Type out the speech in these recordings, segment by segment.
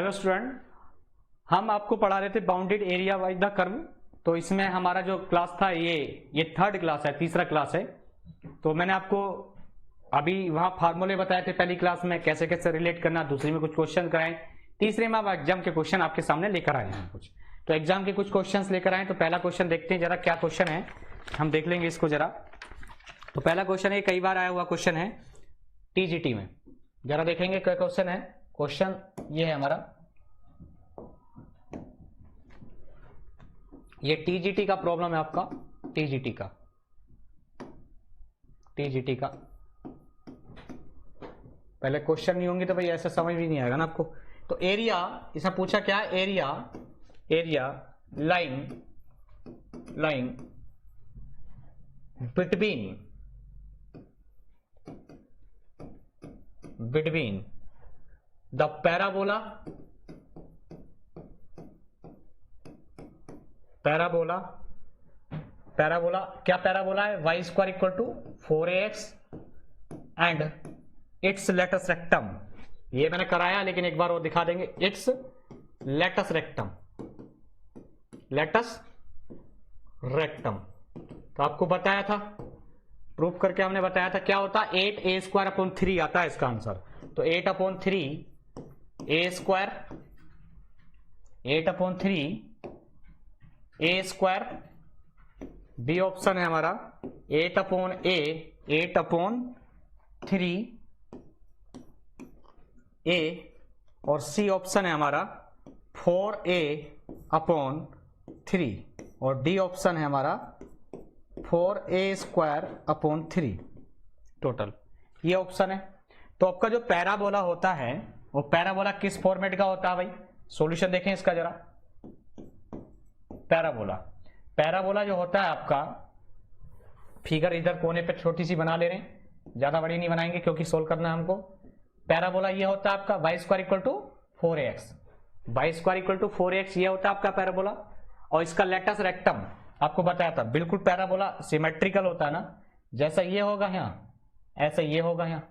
Hello student, हम आपको पढ़ा रहे थे bounded area by the curve. तो इसमें हमारा जो क्लास था ये थर्ड क्लास है, तीसरा क्लास है। तो मैंने आपको अभी वहां फार्मूले बताए थे पहली क्लास में, कैसे कैसे रिलेट करना, दूसरी में कुछ क्वेश्चन कराएं, तीसरे में अब एग्जाम के क्वेश्चन आपके सामने लेकर आए हैं कुछ। तो एग्जाम के कुछ क्वेश्चन लेकर आए। तो पहला क्वेश्चन देखते हैं जरा क्या क्वेश्चन है, हम देख लेंगे इसको जरा। तो पहला क्वेश्चन है, कई बार आया हुआ क्वेश्चन है टीजीटी में, जरा देखेंगे क्या क्वेश्चन है। क्वेश्चन ये है हमारा, ये टीजीटी का प्रॉब्लम है आपका, टीजीटी का पहले क्वेश्चन नहीं होंगे तो भाई ऐसा समझ भी नहीं आएगा ना आपको। तो एरिया, इसमें पूछा क्या है, area line between the parabola क्या पैराबोला है, y square equal to 4ax and its latus rectum. ये मैंने कराया लेकिन एक बार और दिखा देंगे, इट्स लेटस रेक्टम। तो आपको बताया था, प्रूफ करके हमने बताया था क्या होता है, 8a स्क्वायर अपॉन 3 आता है इसका आंसर। तो 8 upon 3 a square, B option है हमारा 8 अपॉन 3 a, और सी ऑप्शन है हमारा 4a अपॉन 3, और डी ऑप्शन है हमारा 4a स्क्वायर अपॉन 3 टोटल, ये ऑप्शन है। तो आपका जो पैराबोला होता है वो पैराबोला किस फॉर्मेट का होता है भाई, सॉल्यूशन देखें इसका जरा। पैराबोला जो होता है आपका, फिगर इधर कोने पे छोटी सी बना ले रहे हैं, ज्यादा बड़ी नहीं बनाएंगे क्योंकि सोल्व करना है हमको। पैराबोला ये होता है आपका y square equal to 4ax, ये होता है आपका पैराबोला। और इसका लेटस रेक्टम आपको बताया था, बिल्कुल पैराबोला सिमेट्रिकल होता है ना, जैसा ये होगा यहाँ ऐसा ये होगा यहाँ,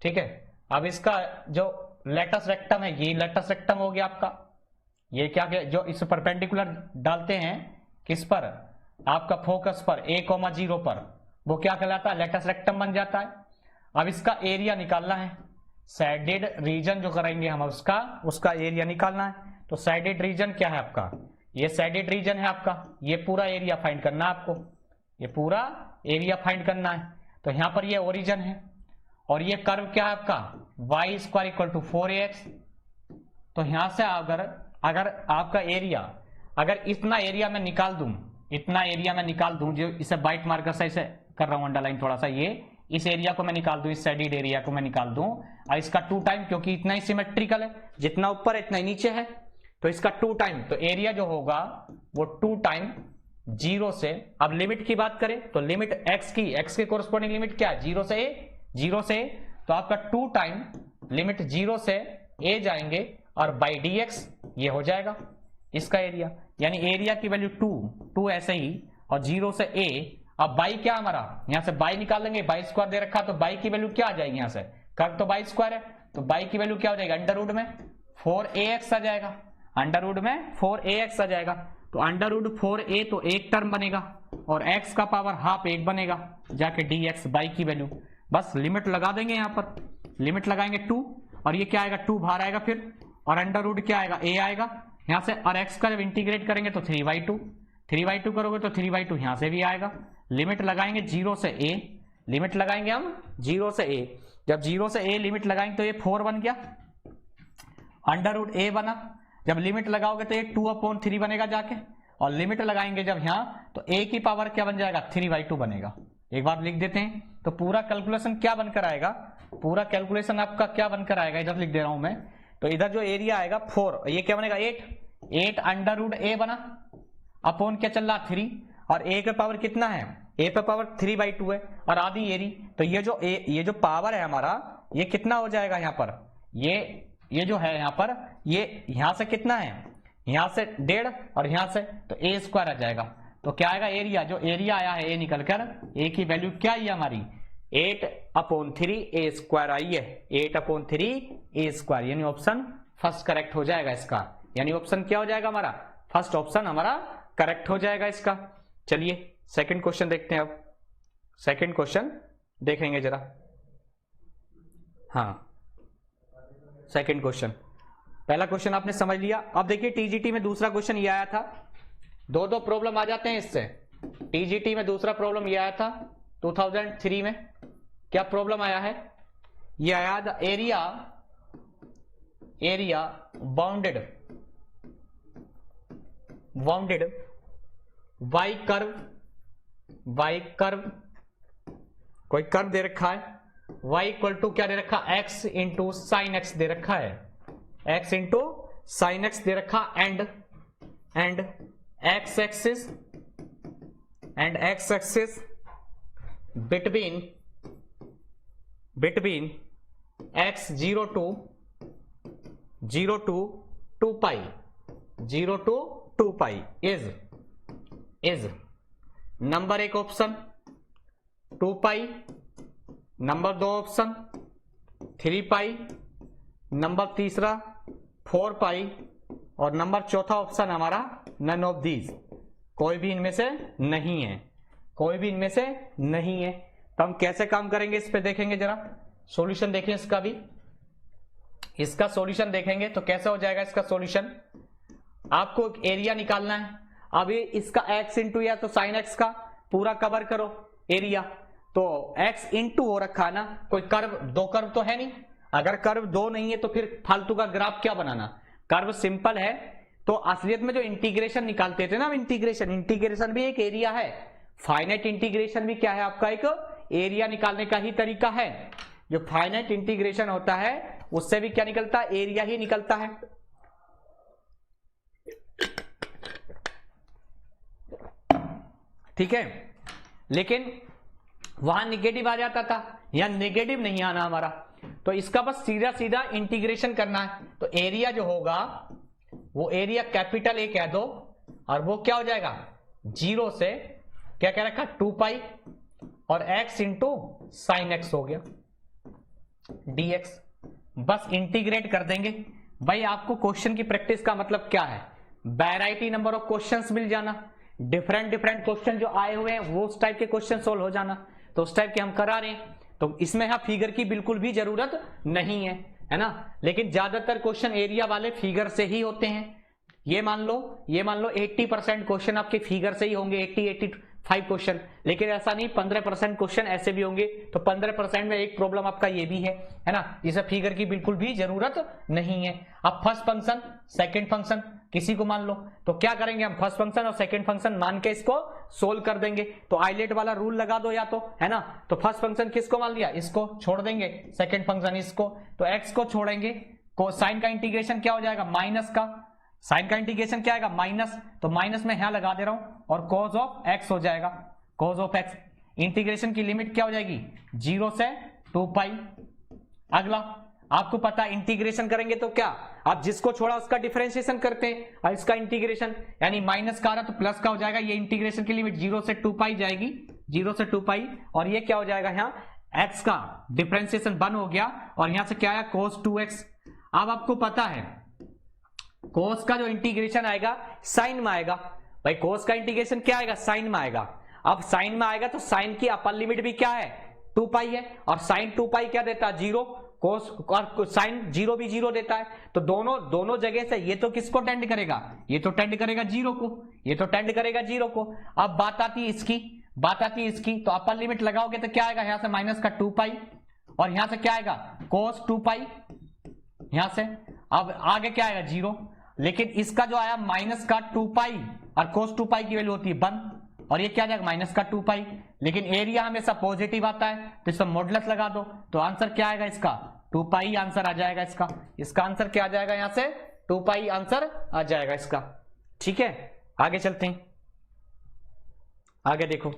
ठीक है। अब इसका जो लेटस रेक्टम है, ये लेटस रेक्टम हो गया आपका। ये क्या जो इस परपेंडिकुलर डालते हैं किस पर, आपका फोकस पर a,0 पर, वो क्या कहलाता है, लेटस रेक्टम बन जाता है। अब इसका एरिया निकालना है, सैडेड रीजन जो करेंगे हम उसका एरिया निकालना है। तो सैडेड रीजन क्या है आपका, ये सैडेड रीजन है आपका, ये पूरा एरिया फाइंड करना है आपको, ये पूरा एरिया फाइंड करना है। तो यहां पर ये ओरिजिन है और ये कर्व क्या है आपका, y square equal to 4ax। तो यहां से अगर आपका एरिया, अगर इतना एरिया मैं निकाल दूं, जो इसे बाइट मार्कर से इसे कर रहा हूं अंडरलाइन थोड़ा सा, ये इस एरिया को मैं निकाल दूं, इस सैडेड एरिया को मैं निकाल दूं, और इसका 2 टाइम, क्योंकि इतना ही सिमेट्रिकल है, जितना ऊपर है इतना ही नीचे है, तो इसका 2 टाइम, तो एरिया जो होगा वो 2 टाइम 0 से, अब लिमिट की बात करें तो लिमिट x के कोरस्पॉन्डिंग लिमिट क्या है, 0 से a, तो आपका 2 टाइम लिमिट 0 से a जाएंगे और बाई dx ये हो जाएगा इसका एरिया, यानी एरिया की वैल्यू 2 ऐसे ही, और 0 से a। अब बाई क्या हमारा, यहां से बाई निकाल लेंगे, बाई स्क्वायर दे रखा, तो बाई की वैल्यू क्या आ जाएगी, यहां से कर्व तो बाई स्क्वायर है, तो बाई की वैल्यू क्या हो जाएगी, अंडर रूट में 4ax आ जाएगा, तो अंडर रूट 4a तो एक टर्म बनेगा, और x का पावर हाफ 1 बनेगा, जाके dx बाई की वैल्यू, बस लिमिट लगा देंगे, यहां पर लिमिट लगाएंगे 2, और ये क्या आएगा 2 बाहर आएगा फिर, और अंडर रूट क्या आएगा a आएगा यहां से, और x का जब इंटीग्रेट करेंगे तो 3/2 करोगे तो 3/2 यहां से भी आएगा। लिमिट लगाएंगे 0 से a, लिमिट लगाएंगे हम 0 से a, जब 0 से a लिमिट लगाएंगे तो ये 4 बन गया, अंडर रूट a बना, जब लिमिट लगाओगे तो ये 2/3 बनेगा जाके, और लिमिट लगाएंगे जब यहाँ तो a की पावर क्या बन जाएगा, 3/2 बनेगा। एक बार लिख देते हैं, तो पूरा कैलकुलेशन क्या बनकर आएगा, पूरा कैलकुलेशन आपका क्या बनकर आएगा, इधर लिख दे रहा हूं मैं, तो इधर जो एरिया आएगा 4, ये क्या बनेगा 8 अंडर रूट a बना, अपॉन क्या चल रहा 3, और a का पावर कितना है, a पे पावर 3/2 है, और आधी एरिया, तो ये जो पावर है हमारा, ये कितना हो जाएगा यहाँ पर, ये जो है यहाँ पर, ये यहाँ से कितना है, यहाँ से 1.5 और यहाँ से, तो a स्क्वायर आ जाएगा। तो क्या आएगा एरिया, जो एरिया आया है a निकलकर, a की वैल्यू क्या आई हमारी, 8/3 a स्क्वायर आई है, 8/3 a स्क्वायर, यानी ऑप्शन फर्स्ट करेक्ट हो जाएगा इसका, यानी ऑप्शन क्या हो जाएगा हमारा, फर्स्ट ऑप्शन हमारा करेक्ट हो जाएगा इसका। चलिए सेकंड क्वेश्चन देखते हैं। अब सेकंड क्वेश्चन देखेंगे जरा। हाँ सेकंड क्वेश्चन, पहला क्वेश्चन आपने समझ लिया। अब देखिए टीजीटी में दूसरा क्वेश्चन ये आया था, दो प्रॉब्लम आ जाते हैं इससे। टीजीटी में दूसरा प्रॉब्लम ये आया था 2003 में। क्या प्रॉब्लम आया है, ये आया था एरिया बाउंडेड बाई कर्व, कोई कर्व दे रखा है, y इक्वल टू क्या दे रखा, x इंटू साइन एक्स दे रखा है, x इंटू साइन एक्स दे रखा, and x axis between x 0 to 2 pi is number एक ऑप्शन 2 पाई, नंबर दो ऑप्शन 3 पाई, नंबर तीसरा 4 पाई, और नंबर चौथा ऑप्शन हमारा नन ऑफ दीज, कोई भी इनमें से नहीं है, कोई भी इनमें से नहीं है। तो हम कैसे काम करेंगे इस पे देखेंगे जरा, सॉल्यूशन देखें इसका भी, इसका सॉल्यूशन देखेंगे तो कैसे हो जाएगा इसका सॉल्यूशन। आपको एरिया निकालना है, अभी इसका x इंटू या तो साइन एक्स का पूरा कवर करो एरिया, तो x इंटू हो रखा है ना, कोई कर्व, दो कर्व तो है नहीं, अगर कर्व दो नहीं है तो फिर फालतू का ग्राफ क्या बनाना, कर्व सिंपल है। तो असलियत में जो इंटीग्रेशन निकालते थे ना, इंटीग्रेशन भी एक एरिया है, फाइनाइट इंटीग्रेशन भी क्या है आपका, एक एरिया निकालने का ही तरीका है। जो फाइनाइट इंटीग्रेशन होता है उससे भी क्या निकलता है, एरिया ही निकलता है। ठीक है, लेकिन वहां निगेटिव आ जाता था, यहां निगेटिव नहीं आना हमारा, तो इसका बस सीधा सीधा इंटीग्रेशन करना है। तो एरिया जो होगा वो एरिया कैपिटल ए कह दो, और वो क्या हो जाएगा, 0 से क्या कह रखा 2 पाई, और x इंटू साइन एक्स हो गया dx, बस इंटीग्रेट कर देंगे। भाई आपको क्वेश्चन की प्रैक्टिस का मतलब क्या है, वैरायटी नंबर ऑफ क्वेश्चंस मिल जाना, डिफरेंट क्वेश्चन जो आए हुए हैं वो उस टाइप के क्वेश्चन सोल्व हो जाना, तो उस टाइप के हम करा रहे हैं। तो इसमें यहां फिगर की बिल्कुल भी जरूरत नहीं है ना, लेकिन ज्यादातर क्वेश्चन एरिया वाले फिगर से ही होते हैं। ये मान लो 80% क्वेश्चन आपके फिगर से ही होंगे, 80-85 क्वेश्चन, लेकिन ऐसा नहीं, 15% क्वेश्चन ऐसे भी होंगे। तो 15% में एक प्रॉब्लम आपका ये भी है ना, जिसे फिगर की बिल्कुल भी जरूरत नहीं है। अब फर्स्ट फंक्शन सेकंड फंक्शन किसी को मान लो, तो क्या करेंगे हम, फर्स्ट फंक्शन और सेकंड फंक्शन मान के इसको सोल्व कर देंगे। तो आइलेट वाला रूल लगा दो या तो, है ना, तो फर्स्ट फंक्शन किसको मान लिया, इसको छोड़ देंगे, सेकंड फंक्शन इसको, तो एक्स को छोड़ेंगे, साइन का इंटीग्रेशन क्या हो जाएगा, माइनस का, साइन का इंटीग्रेशन क्या आएगा, माइनस, तो माइनस में यहां लगा दे रहा हूं, और कॉज ऑफ एक्स हो जाएगा, कॉज ऑफ एक्स। इंटीग्रेशन की लिमिट क्या हो जाएगी, 0 से 2 पाई। अगला आपको पता है इंटीग्रेशन करेंगे तो क्या, आप जिसको छोड़ा उसका डिफरेंशिएशन करते हैं, और इसका इंटीग्रेशन यानी माइनस का आ रहा तो प्लस का हो जाएगा। ये इंटीग्रेशन की लिमिट 0 से 2 पाई जाएगी, 0 से 2 पाई, और ये क्या हो जाएगा, यहाँ x का डिफरेंशिएशन 1 हो गया, और यहां से क्या आया, cos 2x। अब आपको पता है cos का जो इंटीग्रेशन आएगा साइन में आएगा, भाई cos का इंटीग्रेशन क्या आएगा, साइन में आएगा। अब साइन में आएगा तो साइन की अपर लिमिट भी क्या है, 2 पाई है, और साइन 2 पाई क्या देता है, 0, कोस और साइन 0 भी 0 देता है। तो दोनों जगह से ये तो किसको टेंड करेगा, ये तो टेंड करेगा 0 को, ये तो टेंड करेगा 0 को। अब बात आती है इसकी, तो अपर लिमिट लगाओगे तो क्या आएगा, यहां से माइनस का 2 पाई, और यहां से क्या आएगा, कोस 2 पाई यहां से। अब आगे क्या आएगा, 0, लेकिन इसका जो आया माइनस का 2 पाई, और कोस 2 पाई की वैल्यू होती है 1, और ये क्या आ जाएगा, माइनस का 2 पाई, लेकिन एरिया हमेशा पॉजिटिव आता है, तो इसका मॉडुलस लगा दो, तो आंसर क्या आएगा इसका, 2 पाई आंसर आ जाएगा इसका आंसर क्या आ जाएगा, यहां से 2 पाई आंसर आ जाएगा इसका। ठीक है, आगे चलते हैं, आगे देखो,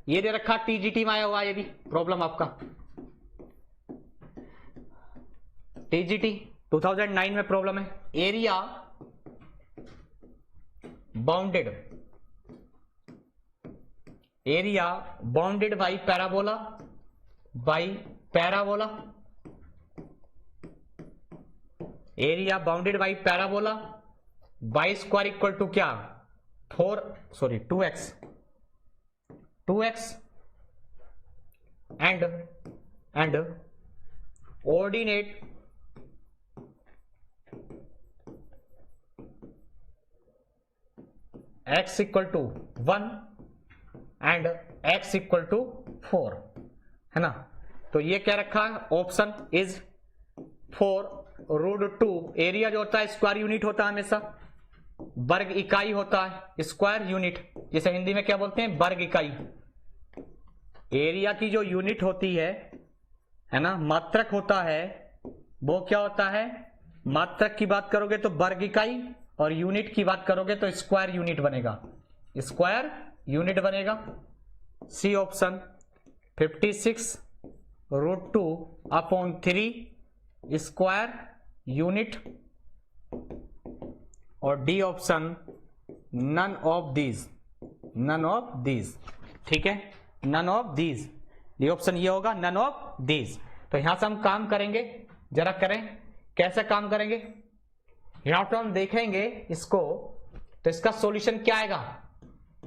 ये दे रखा टीजीटी में आया हुआ, ये भी प्रॉब्लम आपका टीजीटी 2009 में प्रॉब्लम है। Area bounded area bounded by parabola, area bounded by parabola by square equal to क्या 2x and ordinate x equal to 1 and x equal to 4 है ना। तो ये क्या रखा है, ऑप्शन इज 4√2। एरिया जो होता है स्क्वायर यूनिट होता है, हमेशा वर्ग इकाई होता है, स्क्वायर यूनिट, जिसे हिंदी में क्या बोलते हैं, वर्ग इकाई। एरिया की जो यूनिट होती है ना, मात्रक होता है, वो क्या होता है, मात्रक की बात करोगे तो वर्ग इकाई, और यूनिट की बात करोगे तो स्क्वायर यूनिट बनेगा, स्क्वायर यूनिट बनेगा। सी ऑप्शन 56√2/3 स्क्वायर यूनिट, और D option none of these, ठीक है, none of these, D option ये होगा, नन ऑफ दीज। तो यहां से हम काम करेंगे, जरा करें, कैसे काम करेंगे, यहां पर हम देखेंगे इसको, तो इसका सॉल्यूशन क्या आएगा,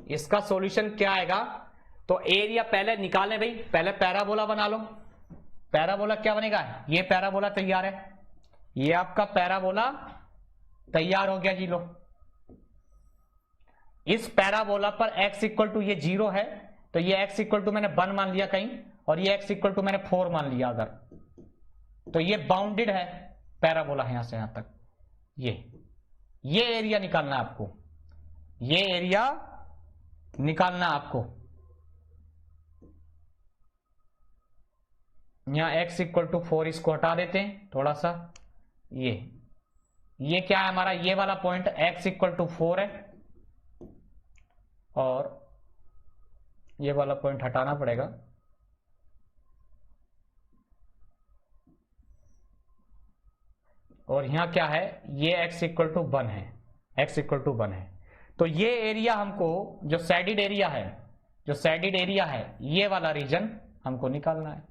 इसका सॉल्यूशन क्या आएगा। तो एरिया पहले निकालें भाई, पहले पैराबोला बना लो। पैराबोला क्या बनेगा, ये पैराबोला तैयार है, ये आपका पैराबोला तैयार हो गया जी। लो, इस पैराबोला पर x इक्वल टू ये 0 है, तो ये x इक्वल टू मैंने 1 मान लिया कहीं, और ये x इक्वल टू मैंने 4 मान लिया अगर, तो ये बाउंडेड है पैराबोला है, यहां से यहां तक। ये एरिया निकालना है आपको, ये एरिया निकालना आपको। यहां x इक्वल टू 4, इसको हटा देते हैं थोड़ा सा। ये क्या है हमारा, ये वाला पॉइंट x इक्वल टू 4 है, और ये वाला पॉइंट हटाना पड़ेगा। और यहां क्या है, ये x इक्वल टू 1 है, x इक्वल टू 1 है। तो ये एरिया हमको, जो सैडिड एरिया है, ये वाला रीजन हमको निकालना है।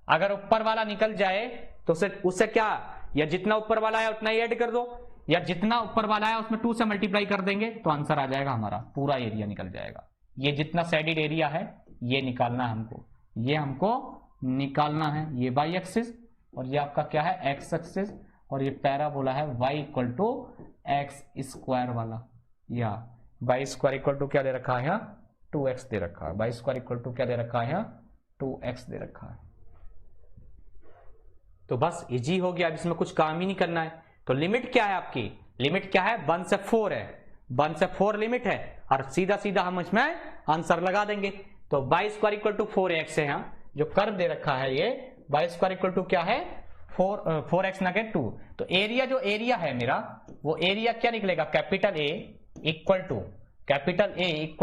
अगर ऊपर वाला निकल जाए तो उससे क्या, या जितना ऊपर वाला है उतना ही ऐड कर दो, या जितना ऊपर वाला है उसमें 2 से मल्टीप्लाई कर देंगे, तो आंसर आ जाएगा हमारा, पूरा एरिया निकल जाएगा। ये जितना सैडिड एरिया है ये निकालना है हमको, ये हमको निकालना है, ये वाई एक्सिस, और ये आपका क्या है, एक्स एक्सिस, और ये पैराबोला है Y equal to x square वाला, या वाई स्क्वायर इक्वल टू क्या दे रखा है, 2x दे रखा है, वाई स्क्वायर इक्वल टू क्या दे रखा है, 2x दे रखा है। तो बस इजी हो गया, अब इसमें कुछ काम ही नहीं करना है। तो लिमिट क्या है आपकी, लिमिट क्या है, 1 से 4 है, 1 से 4 लिमिट है, और सीधा सीधा हम इसमें आंसर लगा देंगे। तो Y square equal to 4x है, यहाँ जो कर्व दे रखा है ये वाई स्क्वायर इक्वल टू क्या है, 4x ना के 2। तो एरिया जो एरिया है मेरा, वो एरिया क्या निकलेगा, कैपिटल ए इक्वल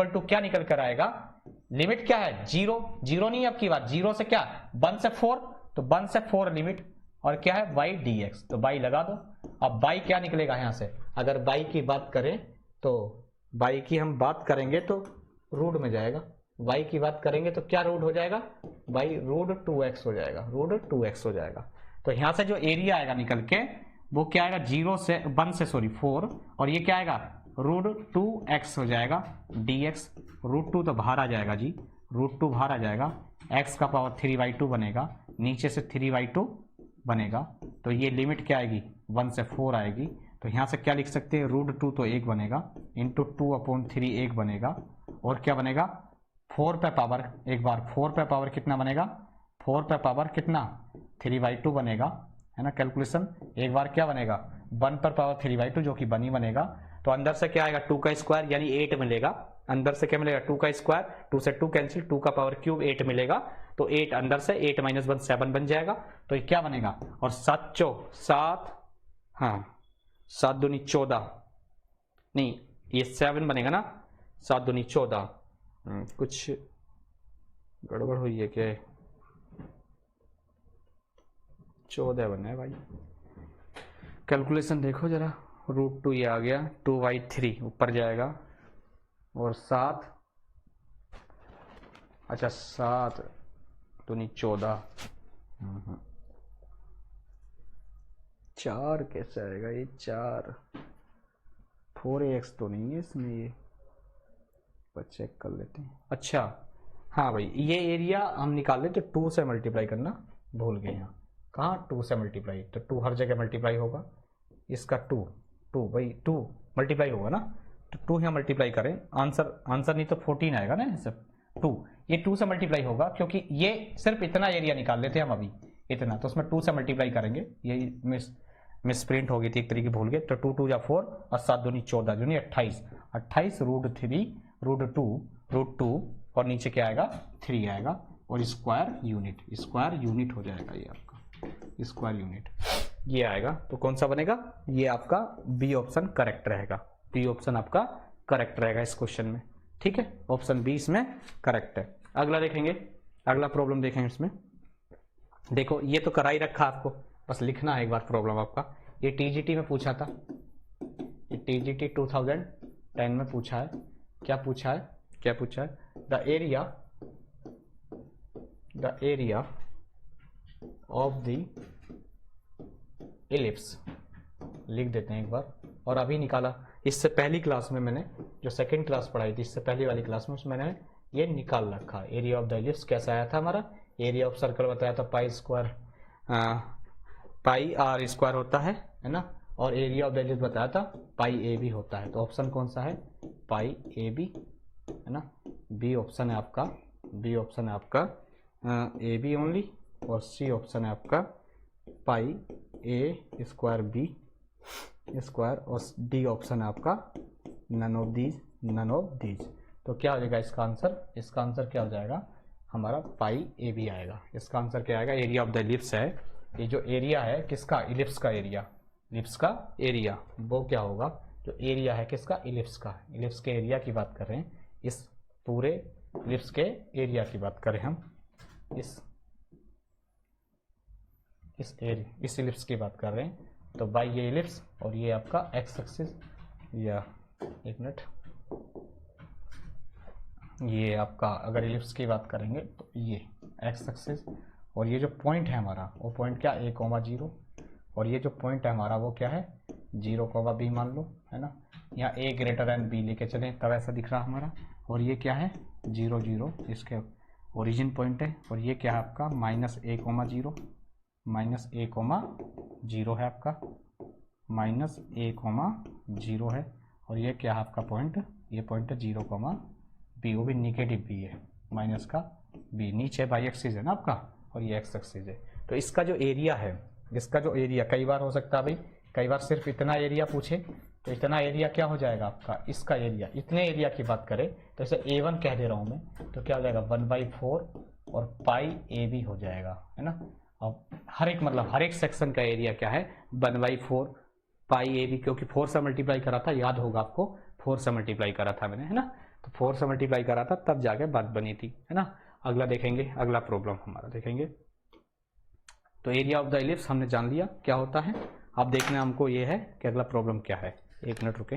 टू क्या निकल कर आएगा, लिमिट क्या है, 0 नहीं आपकी बात, 0 से क्या 1 से 4, तो 1 से 4 लिमिट, और क्या है y dx, तो y लगा दो। अब y क्या निकलेगा यहां से, अगर y की बात करें तो y की हम बात करेंगे तो रूट में जाएगा, y की बात करेंगे तो क्या रूट हो जाएगा, y रूट 2x हो जाएगा, रूट 2x हो जाएगा। तो यहां से जो एरिया आएगा निकल के वो क्या आएगा, 1 से 4, और ये क्या आएगा, रूट 2x हो जाएगा dx, रूट 2 तो बाहर आ जाएगा जी, रूट 2 बाहर आ जाएगा, x का पावर 3/2 बनेगा, नीचे से 3/2 बनेगा। तो ये लिमिट क्या आएगी, 1 से 4 आएगी। तो यहाँ से क्या लिख सकते हैं, रूट 2 तो 1 बनेगा, इंटू 2/3 1 बनेगा, और क्या बनेगा, 4 पे पावर, एक बार 4 पे पावर कितना बनेगा, 4 पे पावर कितना 3/2 बनेगा, है ना, कैलकुलेशन। एक बार क्या बनेगा, 1 पर पावर 3/2 जो कि 1 ही बनेगा। तो अंदर से क्या आएगा, 2 का स्क्वायर यानी 8 मिलेगा, अंदर से क्या मिलेगा, 2 का स्क्वायर, 2 से 2 कैंसिल, 2 का पावर क्यूब 8 मिलेगा, तो 8 अंदर से 8 - 1 7 बन जाएगा। तो ये क्या बनेगा, और 7 चौक 7, हाँ 7 दूनी 14, नहीं ये 7 बनेगा ना, 7 दूनी 14, कुछ गड़बड़ हुई है क्या, 14 बना है भाई, कैलकुलेशन देखो जरा, रूट 2 ये आ गया, 2/3 ऊपर जाएगा, और 7 अच्छा 7 दूनी 14, 4 कैसे आएगा ये 4, 4x तो नहीं है इसमें, ये पर चेक कर लेते हैं। अच्छा हाँ भाई, ये एरिया हम निकाल लेते, 2 से मल्टीप्लाई करना भूल गए यहाँ, कहाँ 2 से मल्टीप्लाई, तो 2 हर जगह मल्टीप्लाई होगा, इसका 2 भाई 2 मल्टीप्लाई होगा ना, तो 2 यहाँ मल्टीप्लाई करें, आंसर नहीं तो 14 आएगा ना, सिर्फ 2, ये 2 से मल्टीप्लाई होगा, क्योंकि ये सिर्फ इतना एरिया निकाल लेते हैं हम अभी, इतना, तो उसमें 2 से मल्टीप्लाई करेंगे, ये मिस प्रिंट हो गई थी एक तरीके भूल गए, तो 2 2 या 4 और 7 दूनी 14 दूनी 28, 28 √3 √2 और नीचे क्या आएगा 3 आएगा, और स्क्वायर यूनिट हो जाएगा ये आपका स्क्वायर यूनिट, ये आएगा। तो कौन सा बनेगा, ये आपका बी ऑप्शन करेक्ट रहेगा, बी ऑप्शन आपका करेक्ट रहेगा इस क्वेश्चन में, ठीक है, ऑप्शन बी इसमें करेक्ट है। अगला देखेंगे, अगला प्रॉब्लम देखेंगे इसमें, देखो ये तो करा ही रखा आपको, बस लिखना है एक बार प्रॉब्लम आपका, ये टीजीटी में पूछा था, ये टीजीटी 2010 में पूछा है, क्या पूछा है, the area of the ellipse, लिख देते हैं एक बार, और अभी निकाला, इससे पहली क्लास में मैंने जो सेकंड क्लास पढ़ाई थी, इससे पहली वाली क्लास में उसमें मैंने ये निकाल रखा, एरिया ऑफ द इलिप्स कैसा आया था हमारा, एरिया ऑफ सर्कल बताया था पाई आर स्क्वायर होता है ना, और एरिया ऑफ द इलिप्स बताया था पाई ए बी होता है, तो ऑप्शन कौन सा है, पाई ए बी है ना, बी ऑप्शन है आपका, ए बी ओनली, और सी ऑप्शन है आपका पाई ए स्क्वायर बी स्क्वायर, और डी ऑप्शन है आपका नन ऑफ दीज। तो क्या हो जाएगा इसका आंसर क्या हो जाएगा हमारा, पाई ए बी आएगा, इसका आंसर क्या आएगा, एरिया ऑफ द इलिप्स है, ये जो एरिया है किसका, इलिप्स का एरिया, वो क्या होगा, जो एरिया है किसका, इलिप्स के एरिया की बात कर रहे हैं, इस पूरे इलिप्स के एरिया की बात करें हम, इस इलिप्स की बात कर रहे हैं, तो बाई ये इलिप्स, और ये आपका एक्स एक्सिस, या एक मिनट, ये आपका अगर इलिप्स की बात करेंगे तो ये एक्स एक्सिस, और ये जो पॉइंट है हमारा वो पॉइंट क्या, a,0, और ये जो पॉइंट है हमारा वो क्या है 0,b मान लो, है ना, यहाँ a ग्रेटर देन b लेके चले तब ऐसा दिख रहा हमारा, और ये क्या है 0 0 इसके ओरिजिन पॉइंट है, और ये क्या है आपका -a,0 है आपका -a,0 है, और ये क्या है आपका पॉइंट, ये पॉइंट है 0,b, वो भी निगेटिव b है, माइनस का b, नीचे बाई एक्सिस है ना आपका, और ये एक्स एक्सिस है, तो इसका जो एरिया है, कई बार हो सकता है भाई, कई बार सिर्फ इतना एरिया पूछे, तो इतना एरिया क्या हो जाएगा आपका, इसका एरिया, इतने एरिया की बात करें तो इसे A1 कह दे रहा हूं मैं, तो क्या हो जाएगा 1/4 और पाई ए बी हो जाएगा, है ना। अब हर एक सेक्शन का एरिया क्या है 1/4 पाई ए बी, क्योंकि 4 से मल्टीप्लाई करा था, याद होगा आपको 4 से मल्टीप्लाई करा था मैंने, है ना, तो 4 से मल्टीप्लाई करा था तब जाके बात बनी थी, है ना। अगला देखेंगे, अगला प्रॉब्लम हमारा देखेंगे, तो एरिया ऑफ द इलिप्स हमने जान लिया क्या होता है, अब देखना हमको ये है कि अगला प्रॉब्लम क्या है, एक मिनट रुके।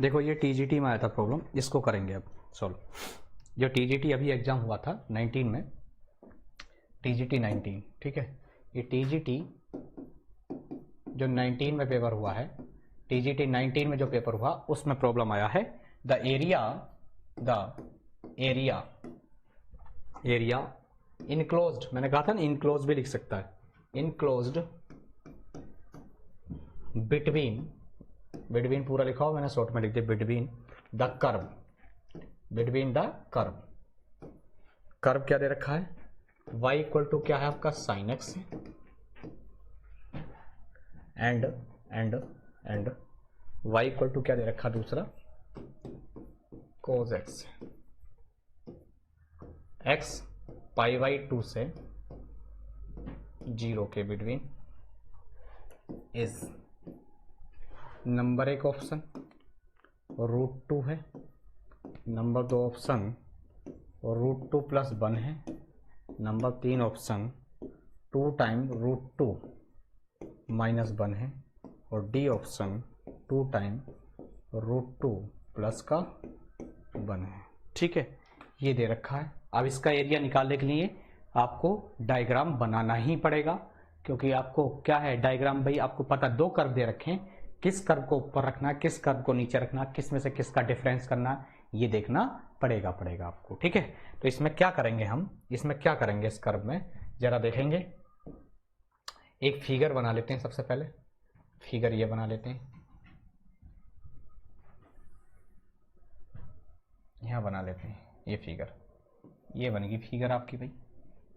देखो ये टीजीटी में आया था प्रॉब्लम, इसको करेंगे अब सॉल्व। जो टीजीटी अभी एग्जाम हुआ था 19 में, टीजीटी 19, ठीक है, ये टीजीटी जो 19 में पेपर हुआ है, टीजीटी 19 में जो पेपर हुआ उसमें प्रॉब्लम आया है, द एरिया इनक्लोज्ड, मैंने कहा था ना इनक्लोज भी लिख सकता है, इनक्लोज्ड बिटवीन पूरा लिखा हो, मैंने शॉर्ट में लिख दिया बिटवीन द कर्व क्या दे रखा है, y इक्वल टू क्या है आपका sin x, and y equal to क्या दे रखा दूसरा cos x, x π/2 से 0 के बिटवीन इज, नंबर 1 ऑप्शन √2 है, नंबर 2 ऑप्शन √2 + 1 है, नंबर 3 ऑप्शन 2 टाइम √2 -1 है और डी ऑप्शन 2 टाइम √2 प्लस का 1 है। ठीक है, ये दे रखा है। अब इसका एरिया निकालने के लिए आपको डायग्राम बनाना ही पड़ेगा, क्योंकि आपको क्या है डायग्राम भाई आपको पता 2 कर्व दे रखे हैं, किस कर्व को ऊपर रखना, किस कर्व को नीचे रखना, किस में से किसका डिफरेंस करना, ये देखना पड़ेगा आपको। ठीक है, तो इसमें क्या करेंगे हम, इसमें क्या करेंगे इस कर्व में जरा देखेंगे। एक फिगर बना लेते हैं, सबसे पहले फिगर ये बना लेते हैं, यहां बना लेते हैं ये फिगर, ये बनेगी फिगर आपकी भाई।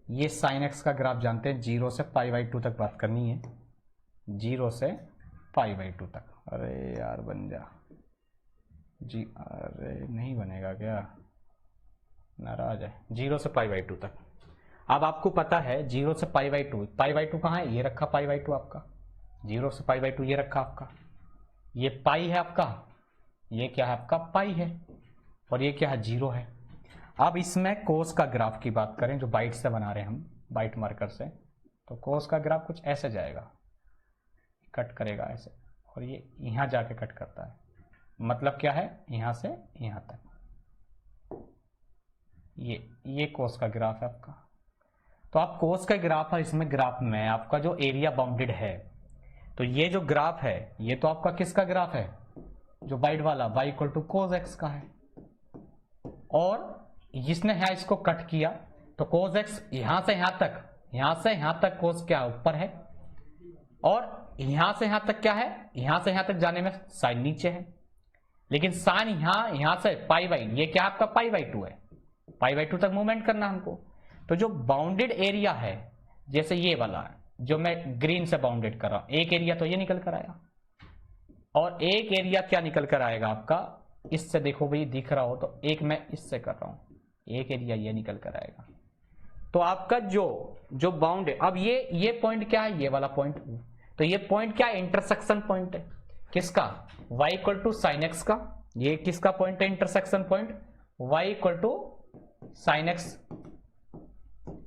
ये sin x का ग्राफ जानते हैं, 0 से π/2 तक बात करनी है, 0 से π/2 तक। अरे यार बन जा जी, अरे नहीं बनेगा क्या, नाराज है। 0 से π/2 तक। अब आपको पता है 0 से π/2 कहाँ है, ये रखा π/2 आपका, 0 से π/2 ये रखा आपका, ये पाई है आपका, ये क्या है आपका पाई है, और ये क्या है 0 है। अब इसमें कोस का ग्राफ की बात करें, जो बाइट से बना रहे हैं हम, बाइट मार्कर से, तो कोस का ग्राफ कुछ ऐसे जाएगा, कट करेगा ऐसे, और ये यहां जाके कट करता है। मतलब क्या है, यहां से यहां तक, ये कोस का ग्राफ है आपका। तो आप कोस का ग्राफ है, इसमें ग्राफ में आपका जो एरिया बाउंडेड है, तो ये जो ग्राफ है ये तो आपका किसका ग्राफ है, जो बाइट वाला y = cos x का है, और जिसने यहां इसको कट किया तो cos x यहां से यहां तक cos क्या ऊपर है, और यहां से यहां तक क्या है, यहां से यहां तक जाने में साइन नीचे है, लेकिन साइन यहां से π/, ये क्या आपका π/2 है, π/2 तक मूवमेंट करना हमको। तो जो बाउंडेड एरिया है, जैसे ये वाला है जो मैं ग्रीन से बाउंडेड कर रहा हूं, एक एरिया तो ये निकल कर आया, और एक एरिया क्या निकल कर आएगा आपका, इससे देखो भाई दिख रहा हो तो, एक मैं इससे कर रहा हूं, एक एरिया ये निकल कर आएगा। तो आपका जो बाउंड है, अब ये पॉइंट क्या है, ये वाला पॉइंट, तो ये पॉइंट क्या है, इंटरसेक्शन पॉइंट है, किसका, y = sin x का। ये किसका पॉइंट है, intersection point, y = sin x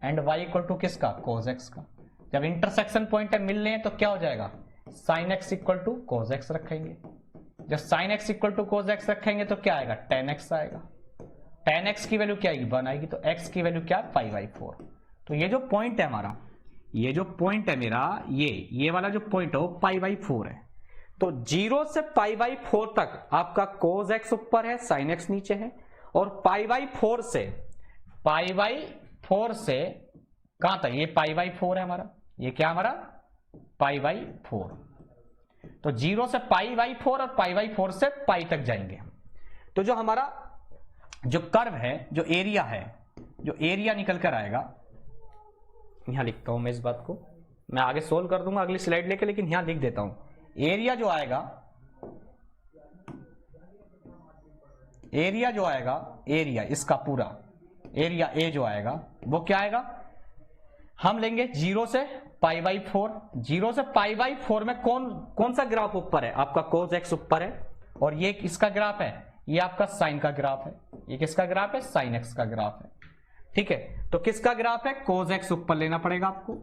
and y = किसका, cos x का। जब इंटरसेक्शन पॉइंट है मिल रहे तो क्या हो जाएगा, sin x = cos x रखेंगे। जब sin x = cos x रखेंगे तो क्या आएगा, tan x आएगा। tan x की वैल्यू क्या आएगी, 1 आएगी, तो x की वैल्यू क्या है, π/4। तो ये जो पॉइंट है हमारा, ये जो पॉइंट है मेरा, ये वाला जो पॉइंट है वो π/4 है। तो 0 से π/4 तक आपका cos x ऊपर है, sin x नीचे है, और π/4 से कहां तक, ये π/4 है हमारा, ये क्या हमारा π/4। तो 0 से π/4 और π/4 से पाई तक जाएंगे हम। तो जो हमारा जो कर्व है, जो एरिया है, जो एरिया निकल कर आएगा, यहां लिखता हूं मैं इस बात को, मैं आगे सोल्व कर दूंगा अगली स्लाइड लेके, लेकिन यहां लिख देता हूं। एरिया जो आएगा, एरिया इसका पूरा एरिया ए जो आएगा वो क्या आएगा, हम लेंगे 0 से π/4। 0 से π/4 में कौन सा ग्राफ ऊपर है, आपका cos x ऊपर है, और ये किसका ग्राफ है, ये आपका साइन का ग्राफ है। ये किसका ग्राफ है, sin x का ग्राफ है। ठीक है, तो किसका ग्राफ है, cos x ऊपर लेना पड़ेगा आपको,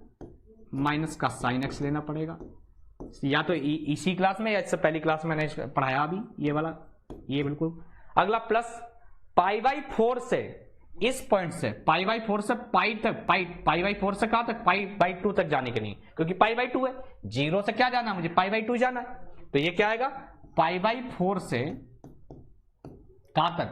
माइनस का sin x लेना पड़ेगा, या तो इसी क्लास में या इससे पहली क्लास में मैंने पढ़ाया अभी, ये वाला, ये बिल्कुल। अगला प्लस π/4 से, इस पॉइंट से π/4 से पाई तक, π/4 से कहां तक, π/2 तक जाने के लिए, क्योंकि π/2 है, 0 से क्या जाना, मुझे π/2 जाना है, तो ये क्या आएगा, π/4 से कहां तक,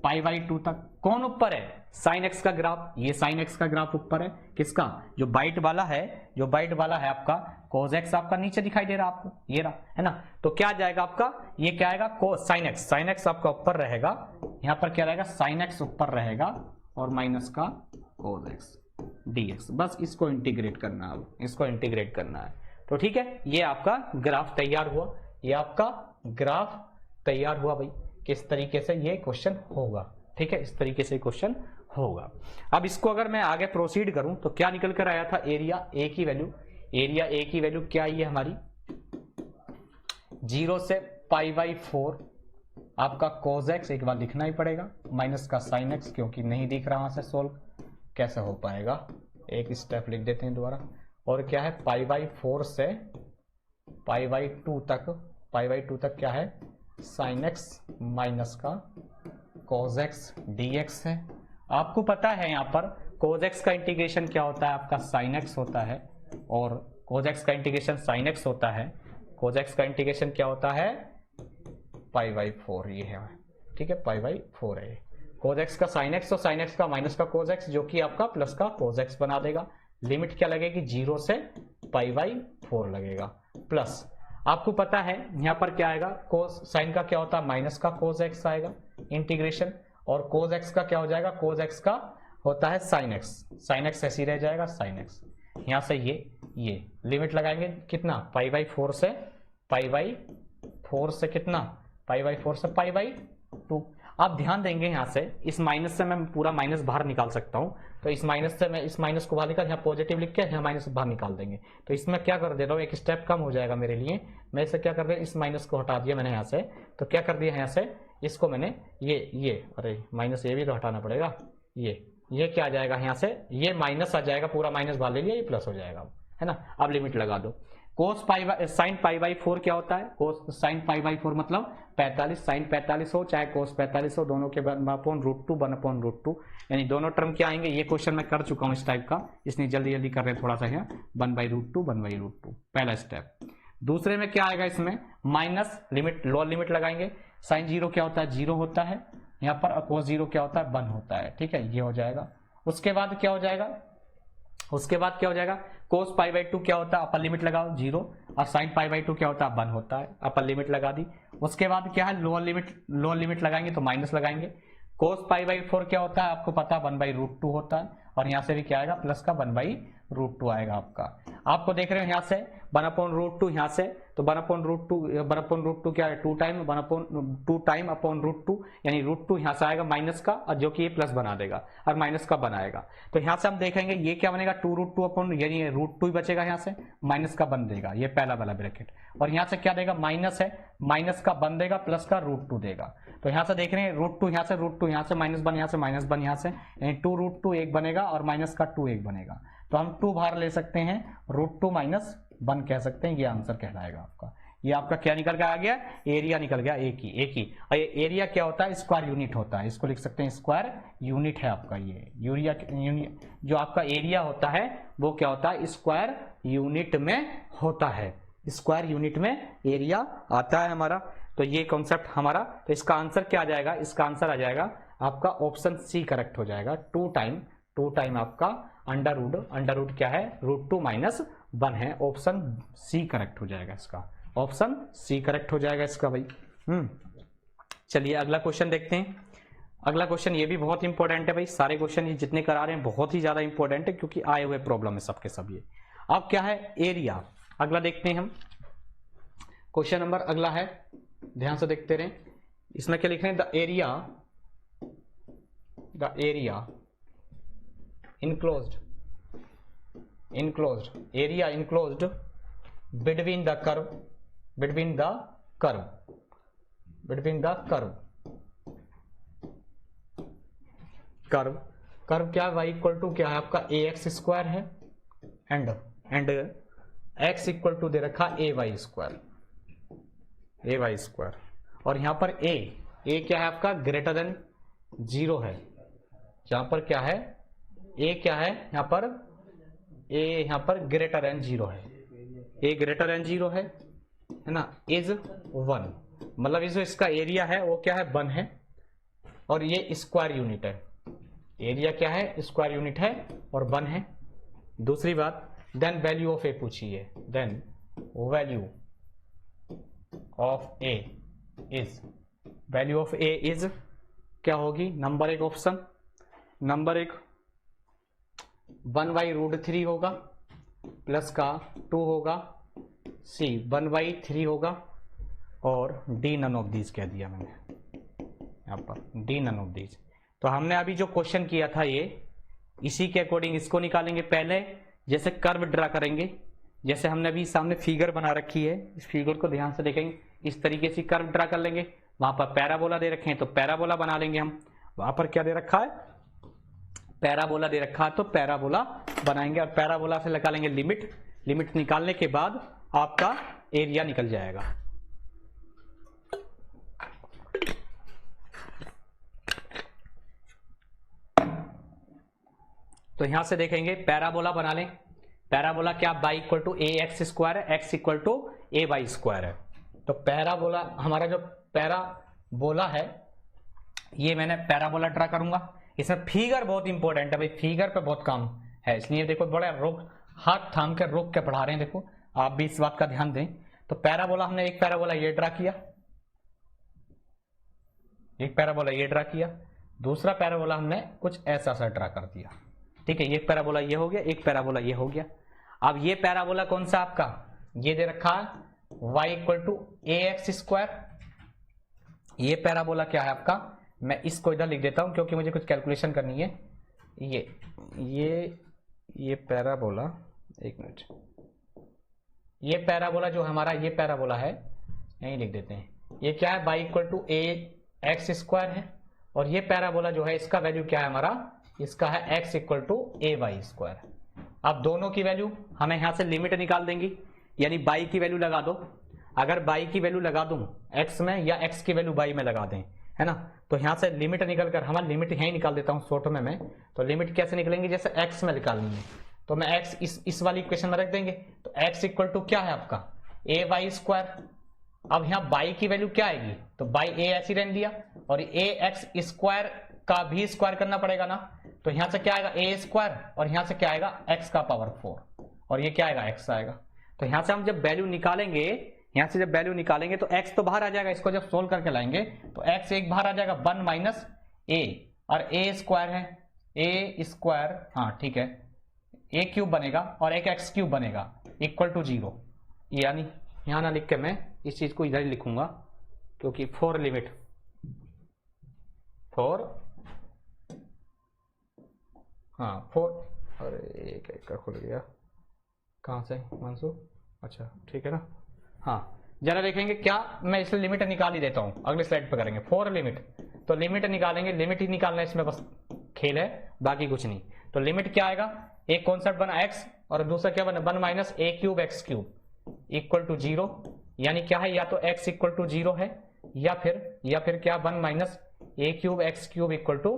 π/2 तक। कौन ऊपर है, sin x का ग्राफ, ये sin x का ग्राफ ऊपर है, किसका, जो बाइट वाला है, आपका cos x आपका नीचे दिखाई दे रहा आपको, ये रहा है ना। तो क्या जाएगा आपका, ये क्या आएगा, sin x आपका ऊपर रहेगा, यहां पर क्या रहेगा, sin x ऊपर रहेगा, और माइनस का cos x dx। बस इसको इंटीग्रेट करना है, अब इसको इंटीग्रेट करना है। तो ठीक है, ये आपका ग्राफ तैयार हुआ, ये आपका ग्राफ तैयार हुआ भाई। किस तरीके से ये क्वेश्चन होगा, ठीक है, इस तरीके से क्वेश्चन होगा। अब इसको अगर मैं आगे प्रोसीड करूं तो क्या निकल कर आया था, एरिया ए की वैल्यू क्या आई है हमारी, 0 से π/4 आपका cos x, एक बार लिखना ही पड़ेगा, माइनस का sin x, क्योंकि नहीं दिख रहा वहां से सोल्व कैसे हो पाएगा, एक स्टेप लिख देते हैं दोबारा। और क्या है, π/4 से π/2 तक, π/2 तक क्या है, sin x माइनस का cos x dx है। आपको पता है यहाँ पर cos x का इंटीग्रेशन क्या होता है, आपका sin x होता है, और cos x का इंटीग्रेशन sin x होता है। cos x का इंटीग्रेशन क्या होता है, π/4 ये है, ठीक है, π/4 है। cos x का sin x, तो sin x का माइनस का cos x जो कि आपका प्लस का cos x बना देगा। लिमिट क्या लगेगी, 0 से π/4 लगेगा। प्लस आपको पता है यहाँ पर क्या आएगा, cos sin का क्या होता है, माइनस का cos x आएगा इंटीग्रेशन, और cos x का क्या हो जाएगा, cos x का होता है sin x ऐसे ही रह जाएगा sin x। यहाँ से ये लिमिट लगाएंगे कितना, π/4 से π/4 से कितना, π/4 से π/2। आप ध्यान देंगे यहाँ से इस माइनस से मैं पूरा माइनस बाहर निकाल सकता हूँ, तो इस माइनस से मैं इस माइनस को बाहर निकाल, यहाँ पॉजिटिव लिख के यहाँ माइनस बाहर निकाल देंगे। तो इसमें क्या कर देता हूँ, एक स्टेप कम हो जाएगा मेरे लिए। मैं इसे क्या कर दिया, इस माइनस को हटा दिया मैंने यहाँ से, तो क्या कर दिया यहाँ से, इसको मैंने ये अरे माइनस ये भी तो हटाना पड़ेगा, ये क्या आ जाएगा यहाँ से, ये माइनस आ जाएगा, पूरा माइनस बाहर ले लिया, ये प्लस हो जाएगा, है ना। अब लिमिट लगा दो। sin π/4 क्या होता है, sin π/4 मतलब 45, sin 45 हो चाहे cos 45 हो, दोनों के 1/√2 यानी दोनों टर्म क्या आएंगे। ये क्वेश्चन मैं कर चुका हूँ इस टाइप का, इसलिए जल्दी जल्दी कर रहे हैं थोड़ा सा यहाँ, 1/√2 पहला स्टेप। दूसरे में क्या आएगा, इसमें माइनस लिमिट, लोअर लिमिट लगाएंगे। sin 0 क्या होता है, 0 होता है यहाँ पर, cos 0 क्या होता है, 1 होता है, ठीक है, ये हो जाएगा। उसके बाद क्या हो जाएगा, cos π/2 क्या होता है, अपर लिमिट लगाओ 0, और sin π/2 क्या होता है, 1 होता है, अपर लिमिट लगा दी। उसके बाद क्या है, लोअर लिमिट लगाएंगे तो माइनस लगाएंगे। cos π/4 क्या होता है, आपको पता है 1/√2 होता है, और यहाँ से भी क्या आएगा, प्लस का 1/√2 आएगा आपका। आपको देख रहे हो यहाँ से 1/√2, यहाँ से तो 1/√2 क्या है, 2 टाइम 1/2 यानी √2 यहाँ से आएगा माइनस का, और जो कि ये प्लस बना देगा और माइनस का बनाएगा। तो यहाँ से हम देखेंगे ये क्या बनेगा, 2√2 यानी √2 ही बचेगा, यहाँ से माइनस का बन देगा, ये पहला वाला ब्रैकेट, और यहाँ से क्या देगा, माइनस है, माइनस का बन देगा, प्लस का √2 देगा। तो यहाँ से देख रहे हैं √2 यहाँ से √2 यहाँ से -1 यहाँ से -1 यहाँ से, यानी 2√2 1 बनेगा और माइनस का 2 1 बनेगा। तो हम 2 बाहर ले सकते हैं, √2 - 1 कह सकते हैं, ये आंसर कहलाएगा आपका। ये आपका क्या निकल के आ गया, एरिया निकल गया, एक ही। और ये एरिया क्या होता है, स्क्वायर यूनिट होता है, इसको लिख सकते हैं स्क्वायर यूनिट है आपका। ये जो आपका एरिया होता है वो क्या होता है, स्क्वायर यूनिट में होता है, स्क्वायर यूनिट में एरिया आता है हमारा। तो ये कॉन्सेप्ट हमारा, तो इसका आंसर क्या आ जाएगा, इसका आंसर आ जाएगा आपका ऑप्शन सी करेक्ट हो जाएगा। 2 टाइम आपका अंडर रूट क्या है, √2 - 1 है, ऑप्शन सी करेक्ट हो जाएगा इसका, ऑप्शन सी करेक्ट हो जाएगा इसका भाई। चलिए अगला क्वेश्चन देखते हैं। अगला क्वेश्चन ये भी बहुत इंपॉर्टेंट है भाई, सारे क्वेश्चन ये जितने करा रहे हैं बहुत ही ज्यादा इंपॉर्टेंट है, क्योंकि आए हुए प्रॉब्लम है सबके सब ये। अब क्या है, एरिया। अगला देखते हैं हम, क्वेश्चन नंबर अगला है, ध्यान से देखते रहें। इसमें क्या लिख रहे हैं, the area enclosed between the curve क्या है, y इक्वल टू क्या है आपका ax स्क्वायर है, एंड x इक्वल टू दे रखा ay स्क्वायर, और यहां पर a क्या है आपका ग्रेटर देन 0 है, यहां पर क्या है, a क्या है यहाँ पर, a यहाँ पर ग्रेटर देन 0 है, a ग्रेटर देन 0 है ना, इज 1, मतलब जो इसका एरिया है वो क्या है, 1 है, और ये स्क्वायर यूनिट है, एरिया क्या है, स्क्वायर यूनिट है और 1 है। दूसरी बात, देन वैल्यू ऑफ ए पूछिए, then value of A is क्या होगी, नंबर एक ऑप्शन, नंबर एक 1/√3 होगा, प्लस का 2 होगा, सी 1/3 होगा, और डी नन ऑफ दीज कह दिया मैंने यहाँ पर, डी नन ऑफ दीज। तो हमने अभी जो क्वेश्चन किया था ये, इसी के अकॉर्डिंग इसको निकालेंगे। पहले जैसे कर्व ड्रा करेंगे, जैसे हमने अभी सामने फिगर बना रखी है, इस फिगर को ध्यान से देखेंगे, इस तरीके से कर्व ड्रा कर लेंगे। वहां पर पैराबोला दे रखे हैं तो पैराबोला बना लेंगे हम, वहां पर क्या दे रखा है, पैराबोला दे रखा है तो पैराबोला बनाएंगे, और पैराबोला से निकालेंगे लिमिट निकालने के बाद आपका एरिया निकल जाएगा। तो यहां से देखेंगे पैराबोला बना लें। पैराबोला क्या, y equal to A x square है, x equal to a y square है। तो पैराबोला हमारा जो पैराबोला है, ये मैंने पैराबोला ड्रा करूंगा। इसमें फिगर बहुत इंपॉर्टेंट है भाई, फिगर पे बहुत काम है, इसलिए देखो बड़ा रोक हाथ थाम कर रोक के पढ़ा रहे हैं। देखो आप भी इस बात का ध्यान दें। तो पैराबोला हमने एक पैराबोला ये ड्रा किया, एक पैराबोला ये ड्रा किया, दूसरा पैराबोला हमने कुछ ऐसा सा ड्रा कर दिया। ठीक है, एक पैराबोला ये हो गया, एक पैराबोला ये हो गया। अब ये पैराबोला कौन सा आपका, ये दे रखा है y equal to A x square. ये पैराबोला क्या है आपका, मैं इसको इधर लिख देता हूं क्योंकि मुझे कुछ कैलकुलेशन करनी है। ये पैराबोला, एक मिनट, ये पैराबोला जो हमारा ये पैराबोला है, यही लिख देते हैं। ये क्या है, y equal to A x square है, और ये पैराबोला जो है इसका वैल्यू क्या है हमारा, इसका है x equal to a y square. अब दोनों की वैल्यू हमें यहां से लिमिट निकाल देंगी, यानी y की वैल्यू लगा दो। अगर y की वैल्यू लगा दूं x में, या x की वैल्यू y में लगा दें, है ना, तो यहां से लिमिट निकल कर, हमारा लिमिट यहीं निकाल देता हूं शॉर्ट में मैं। तो लिमिट कैसे निकलेंगे, जैसे x में निकालनी है तो मैं x इस वाली इक्वेशन में रख देंगे। तो x इक्वल टू क्या है आपका, ए वाई स्क्वायर। अब यहाँ y की वैल्यू क्या आएगी, तो बाई ए ऐसी रहने दिया, और ए एक्स स्क्वायर का भी स्क्वायर करना पड़ेगा ना। तो यहां से क्या आएगा, ए स्क्वायर, और यहां से क्या आएगा, x का पावर 4, और ये क्या आएगा, x आएगा। तो यहां से हम जब वैल्यू निकालेंगे, यहां से जब वैल्यू निकालेंगे तो x तो बाहर आ जाएगा, इसको जब सोल्व करके लाएंगे तो x एक बाहर आ जाएगा 1 माइनस ए, और ए स्क्वायर है, ए स्क्वायर, हाँ ठीक है, ए क्यूब बनेगा और एक एक्स क्यूब बनेगा इक्वल टू 0। यानी यहां ना लिख के मैं इस चीज को इधर ही लिखूंगा, क्योंकि फॉर लिमिट, फॉर, हाँ फॉर, अरे एक खुल गया, कहां से मानसू, अच्छा ठीक है ना। हाँ जरा देखेंगे क्या, मैं इसलिए लिमिट निकाल ही देता हूं, अगले स्लाइड पर करेंगे फॉर लिमिट। तो लिमिट निकालेंगे, लिमिट ही निकालना इसमें बस खेल है, बाकी कुछ नहीं। तो लिमिट क्या आएगा, एक कॉन्सेप्ट बना x और दूसरा क्या बना 1 minus a cube x cube equal to 0। यानी क्या है, या तो x इक्वल टू 0 है, या फिर क्या 1 minus a cube x cube equal to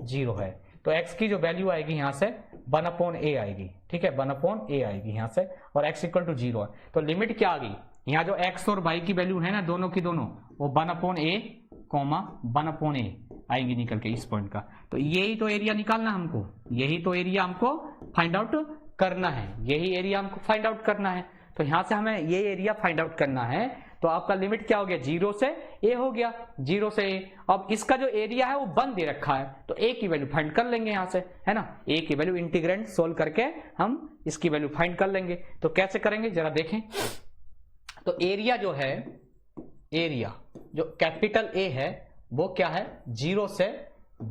0 है। तो x की जो वैल्यू आएगी यहां से 1 अपॉन ए आएगी, ठीक है, 1 अपॉन ए आएगी यहां से, और x इक्वल टू 0 है। तो लिमिट क्या आ गई, यहाँ जो x और y की वैल्यू है ना, दोनों की दोनों, वो 1 अपॉन ए कॉमा 1 अपॉन ए आएगी निकल के इस पॉइंट का। तो यही तो एरिया निकालना हमको, यही तो एरिया हमको फाइंड आउट करना है, यही एरिया हमको फाइंड आउट करना है। तो यहां से हमें ये एरिया फाइंड आउट करना है। तो आपका लिमिट क्या हो गया, 0 से a हो गया, 0 से a। अब इसका जो एरिया है वो 1 दे रखा है, तो a की वैल्यू फाइंड कर लेंगे यहां से, है ना। a की वैल्यू इंटीग्रेंट सोल्व करके हम इसकी वैल्यू फाइंड कर लेंगे। तो कैसे करेंगे जरा देखें। तो एरिया जो है, एरिया जो कैपिटल A है वो क्या है, 0 से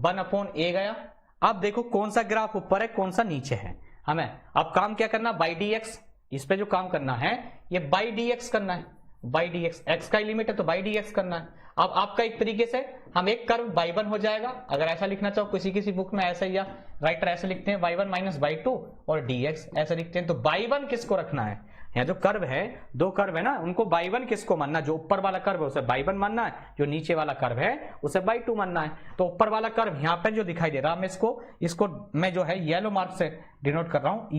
1 अपॉन ए गया। अब देखो कौन सा ग्राफ ऊपर है कौन सा नीचे है। हमें अब काम क्या करना, बाई डी एक्स, इस पे जो काम करना है ये बाई डी एक्स करना है, बाई डी एक्स, एक्स का ही लिमिट है तो बाई डी एक्स करना है। अब आपका एक तरीके से हम एक कर्व बाई 1 हो जाएगा, अगर ऐसा लिखना चाहो, किसी बुक में ऐसा, या राइटर ऐसे लिखते हैं बाई 1 माइनस बाई 2 और डी एक्स ऐसे लिखते हैं। तो बाई 1 किसको रखना है, यहाँ जो कर्व है, 2 कर्व है ना, उनको बाई 1 किसको मानना, जो ऊपर वाला कर्व है उसे बाई 1 मानना है, जो नीचे वाला कर्व है उसे बाई 2 मानना है। तो ऊपर वाला कर्व यहाँ पे जो दिखाई दे रहा है, मैं इसको मैं जो है येलो मार्क से डिनोट कर रहा हूं,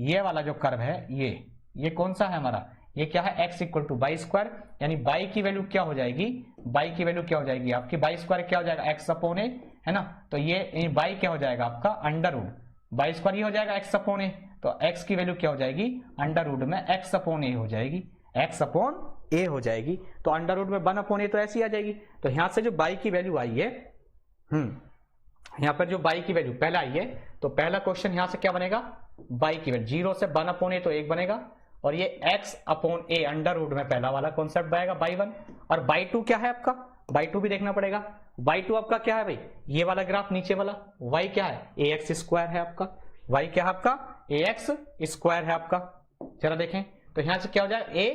ये वाला जो कर्व है, ये कौन सा है हमारा, ये क्या है, x equal two by square. यानी बाई की वैल्यू क्या हो जाएगी, बाई की वैल्यू क्या हो जाएगी आपकी, बाई स्क्वायर क्या हो जाएगा, x अपॉन ए, है ना। तो ये बाई क्या हो जाएगा आपका, अंडर रूट बाई स्क्वायर ये हो जाएगा x अपॉन ए। तो x की वैल्यू क्या हो जाएगी, अंडर रूट में x अपॉन ए हो जाएगी, x अपॉन ए हो जाएगी। तो अंडर रूट में 1 अपॉन ए तो ऐसी आ जाएगी। तो यहां से जो बाई की वैल्यू आई है, यहां पर जो बाई की वैल्यू पहला आई है, तो पहला क्वेश्चन यहां से क्या बनेगा, बाई की वैल्यू 0 से 1 अपॉन ए तो 1 बनेगा, और ये x upon A under root में पहला वाला कॉन्सेप्ट बनेगा बाई 1। और बाई 2 क्या है आपका, बाई 2 भी देखना पड़ेगा। बाई 2 आपका क्या है भाई, ये वाला ग्राफ नीचे वाला, y क्या है, ए एक्स स्क्वायर है आपका, y क्या है आपका, ए एक्स स्क्वायर है आपका। जरा देखें तो यहां से क्या हो जाएगा, ए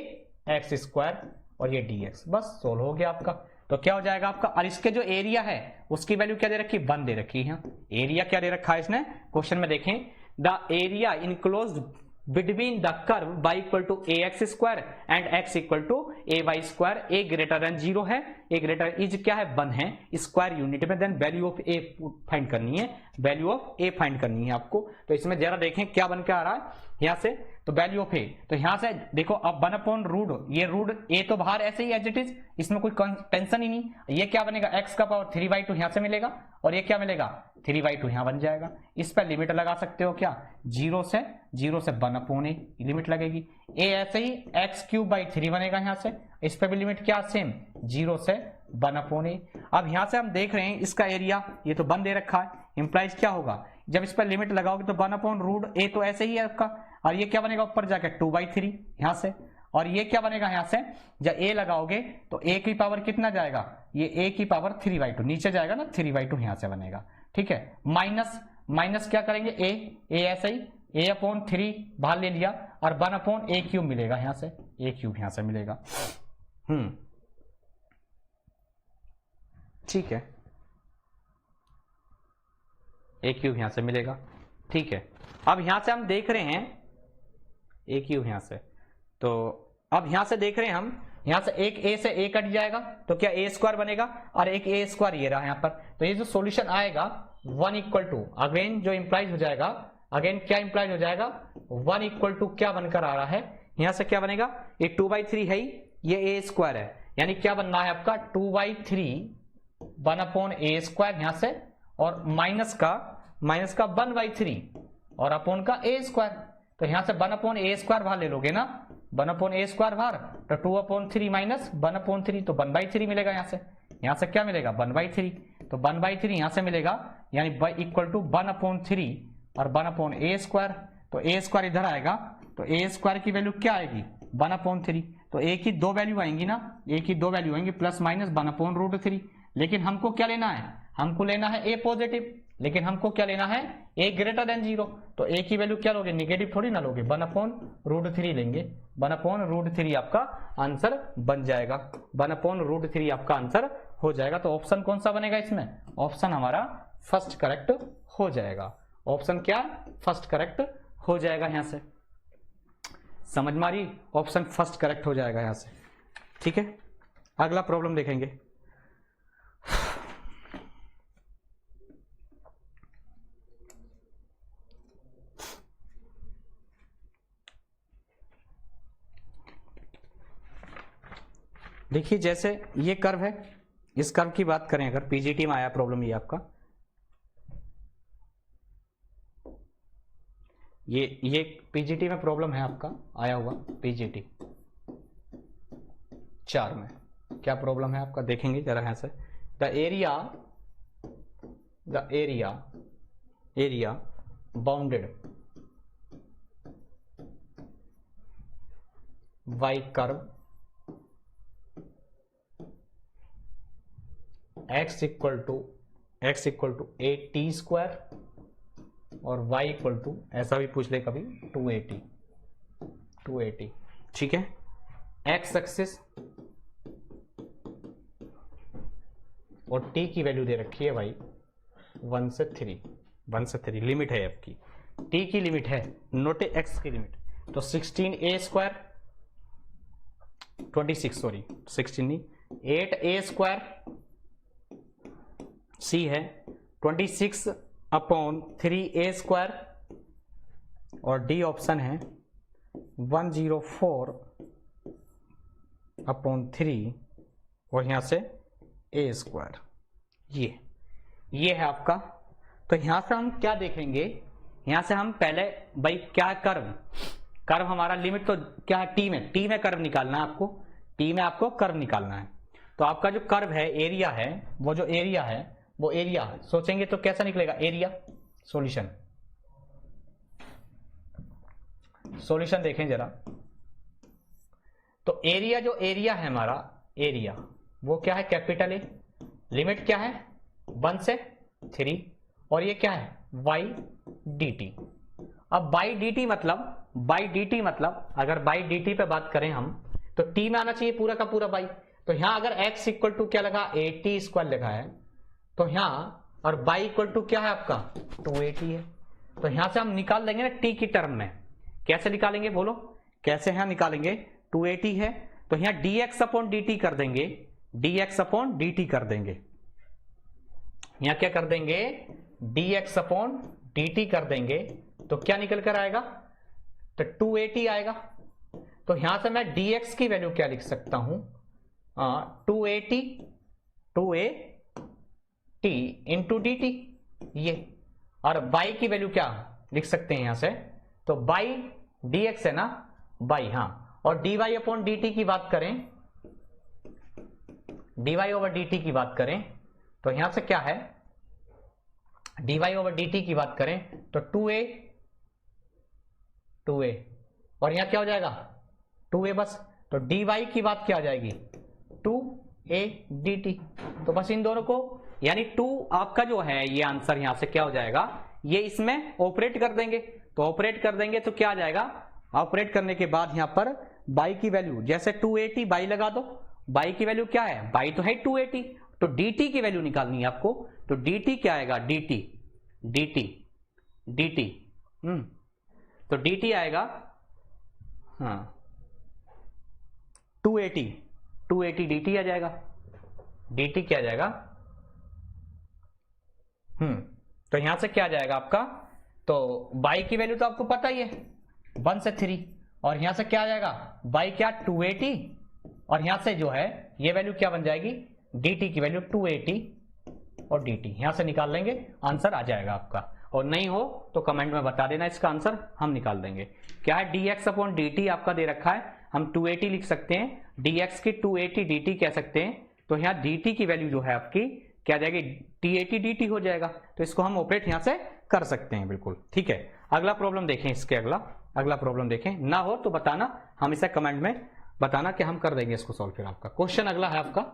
एक्स स्क्वायर और ये डी एक्स, बस सोल्व हो गया आपका। तो क्या हो जाएगा आपका, और इसके जो एरिया है उसकी वैल्यू क्या दे रखी, 1 दे रखी है। एरिया क्या दे रखा है इसने क्वेश्चन में, देखें the area enclosed between the curve y equal to A x square and x equal to a y square, a greater than 0 है, ए ग्रेटर इज क्या है 1 है स्क्वायर यूनिट में, then value of a find करनी है, value of a find करनी है आपको। तो इसमें जरा देखें क्या बन के आ रहा है यहां से, तो वैल्यू ऑफ ए, तो यहां से देखो अब 1 अपॉन रूट, ये रूट ए तो बाहर ऐसे ही एज इट इज, इसमें कोई टेंशन ही नहीं, ये क्या बनेगा x का पावर 3/2 यहां से मिलेगा और ये क्या मिलेगा 3/2 यहां बन जाएगा। इस पर लिमिट लगा सकते हो क्या, 0 से 1 अपॉन ए लिमिट लगेगी, ए ऐसे ही x³/3 बनेगा यहां से, इस पर भी लिमिट क्या सेम 0 से 1 अपॉन ए। अब यहां से हम देख रहे हैं इसका एरिया ये तो 1 दे रखा है, इंप्लाइज क्या होगा जब इस पर लिमिट लगाओगे तो 1 अपॉन रूट ए तो ऐसे ही है आपका, और ये क्या बनेगा ऊपर जाके 2/3 यहां से, और ये क्या बनेगा यहां से जब ए लगाओगे तो ए की पावर कितना जाएगा, ये ए की पावर 3/2 नीचे जाएगा ना, 3/2 यहां से बनेगा, ठीक है। माइनस क्या करेंगे ए ऐसे ही ए अपॉन 3 बाहर ले लिया और 1 अपॉन a³ मिलेगा यहां से, a³ यहां से मिलेगा, ठीक है, a³ यहां से मिलेगा, ठीक है। अब यहां से हम देख रहे हैं a³ यहां से, तो अब यहां से देख रहे हैं हम, यहां से एक a से a कट जाएगा तो क्या a² बनेगा और एक a² ये रहा यहां पर, तो ये जो सॉल्यूशन आएगा 1 इक्वल टू, अगेन जो इंप्लाइज हो जाएगा, अगेन क्या इंप्लाइज हो जाएगा 1 इक्वल टू क्या बनकर आ रहा है यहां से, क्या बनेगा ये 2/3 है ही, ये a² है, यानी क्या बनना है आपका 2/3 1 अपॉन a² यहां से, और माइनस का 1/3 और अपॉन का a², तो यहां से 1 अपॉन a² बाहर ले लोगे ना, 1 अपॉन a² बाहर, तो 2/3 माइनस 1/3 तो 1/3 मिलेगा यहां से क्या मिलेगा 1/3, तो 1/3 यहां से मिलेगा, यानी इक्वल टू 1/3 और 1 अपॉन a², तो a² इधर आएगा तो a² की वैल्यू क्या आएगी 1/3, तो a की 2 वैल्यू आएंगी ना, a की 2 वैल्यू आएंगी प्लस माइनस 1/√3, लेकिन हमको क्या लेना है, हमको लेना है a पॉजिटिव, लेकिन हमको क्या लेना है a ग्रेटर देन 0, तो a की वैल्यू क्या लोगे, निगेटिव थोड़ी ना लोगे, 1/√3 लेंगे, 1/√3 आपका आंसर बन जाएगा, 1/√3 आपका आंसर हो जाएगा। तो ऑप्शन कौन सा बनेगा इसमें, ऑप्शन हमारा फर्स्ट करेक्ट हो जाएगा, ऑप्शन क्या फर्स्ट करेक्ट हो जाएगा, यहां से समझ मारी, ऑप्शन फर्स्ट करेक्ट हो जाएगा यहां से, ठीक है। अगला प्रॉब्लम देखेंगे, देखिए जैसे ये कर्व है, इस कर्व की बात करें अगर, पीजीटी में आया प्रॉब्लम ये आपका, ये पीजीटी में प्रॉब्लम है आपका आया हुआ, पीजीटी 4 में क्या प्रॉब्लम है आपका, देखेंगे जरा यहां से, the area bounded by curve x equal to a² और y इक्वल टू, ऐसा भी पूछ ले कभी 280, ठीक है। x एक्सिस और t की वैल्यू दे रखी है भाई 1 से 3 लिमिट है आपकी, t की लिमिट है नोट x की लिमिट, तो 16a² 26 सॉरी 16 नहीं 8a² C है 26 अपॉन 3a² और D ऑप्शन है 104 अपॉन 3 और यहां से a², ये है आपका। तो यहां से हम क्या देखेंगे, यहां से हम पहले भाई क्या कर्व हमारा लिमिट तो क्या है टी में कर्व निकालना है आपको, टी में आपको कर्व निकालना है। तो आपका जो कर्व है एरिया है, वो एरिया सोचेंगे तो कैसा निकलेगा एरिया, सॉल्यूशन देखें जरा, तो एरिया है हमारा, एरिया वो क्या है कैपिटल ए, लिमिट क्या है 1 से 3 और ये क्या है y dt। अब y dt मतलब अगर y dt पे बात करें हम तो t में आना चाहिए पूरा का पूरा y, तो यहां अगर x इक्वल टू क्या लगा 80² लगा है, तो यहां और y इक्वल टू क्या है आपका 280 है, तो यहां से हम निकाल देंगे ना t की टर्म में, कैसे निकालेंगे बोलो, कैसे यहाँ निकालेंगे? 280 है तो यहाँ dx अपॉन dt कर देंगे, dx अपॉन dt कर देंगे, यहाँ क्या कर देंगे? dx अपॉन dt कर देंगे, तो क्या निकल कर आएगा? तो 280 आएगा। तो यहां से मैं dx की वैल्यू क्या लिख सकता हूं? 280 इंटू dt ये, और y की वैल्यू क्या लिख सकते हैं यहां से? तो बाई dx है ना, बाई, हाँ, और dy अपॉन dt की बात करें, dy ओवर dt की बात करें तो यहां से क्या है? dy ओवर dt की बात करें तो 2a, और यहां क्या हो जाएगा? 2a बस। तो dy की बात क्या आ जाएगी? 2a dt। तो बस इन दोनों को, यानी 2 आपका जो है ये आंसर यहां से क्या हो जाएगा? ये इसमें ऑपरेट कर देंगे, तो ऑपरेट कर देंगे तो क्या आ जाएगा? ऑपरेट करने के बाद यहां पर बाई की वैल्यू, जैसे 280 बाई लगा दो, बाई की वैल्यू क्या है? बाई तो है 280, तो dt की वैल्यू निकालनी है आपको। तो dt क्या आएगा? dt तो dt आएगा, हाँ, 280 dt आ जाएगा, dt क्या आ जाएगा? तो यहां से क्या आ जाएगा आपका? तो बाई की वैल्यू तो आपको पता ही है 1 से 3, और यहां से क्या आ जाएगा? बाई क्या? 280, और यहां से जो है ये वैल्यू क्या बन जाएगी? dt की वैल्यू 280 और dt, यहां से निकाल लेंगे, आंसर आ जाएगा आपका। और नहीं हो तो कमेंट में बता देना, इसका आंसर हम निकाल देंगे। क्या है? dx अपॉन dt आपका दे रखा है, हम 280 लिख सकते हैं, dx की 280 dt कह सकते हैं, तो यहाँ dt की वैल्यू जो है आपकी क्या जाएगी? 280 dt हो जाएगा। तो इसको हम ऑपरेट यहाँ से कर सकते हैं, बिल्कुल ठीक है। अगला प्रॉब्लम देखें, इसके अगला प्रॉब्लम देखें, ना हो तो बताना, हम इसे कमेंट में बताना कि हम कर देंगे इसको सॉल्व। फिर आपका क्वेश्चन अगला है आपका,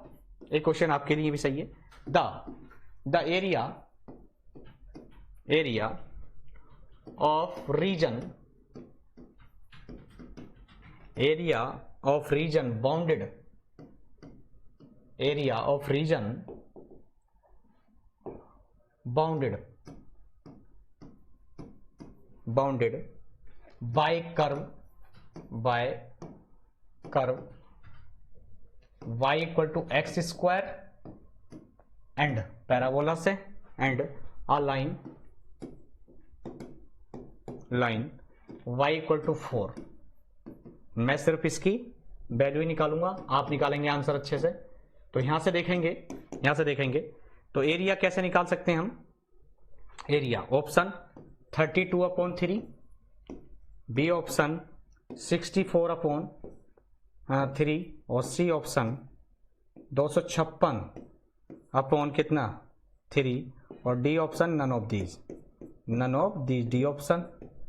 एक क्वेश्चन आपके लिए भी सही है। The area of reason bounded by curve y equal to x square and parabola से and a line y equal to 4। मैं सिर्फ इसकी वैल्यू ही निकालूंगा, आप निकालेंगे आंसर अच्छे से। तो यहां से देखेंगे तो एरिया कैसे निकाल सकते हैं हम? एरिया ऑप्शन 32/3, बी ऑप्शन 64/3, और सी ऑप्शन 256 कितना 3, और D option none of these D option.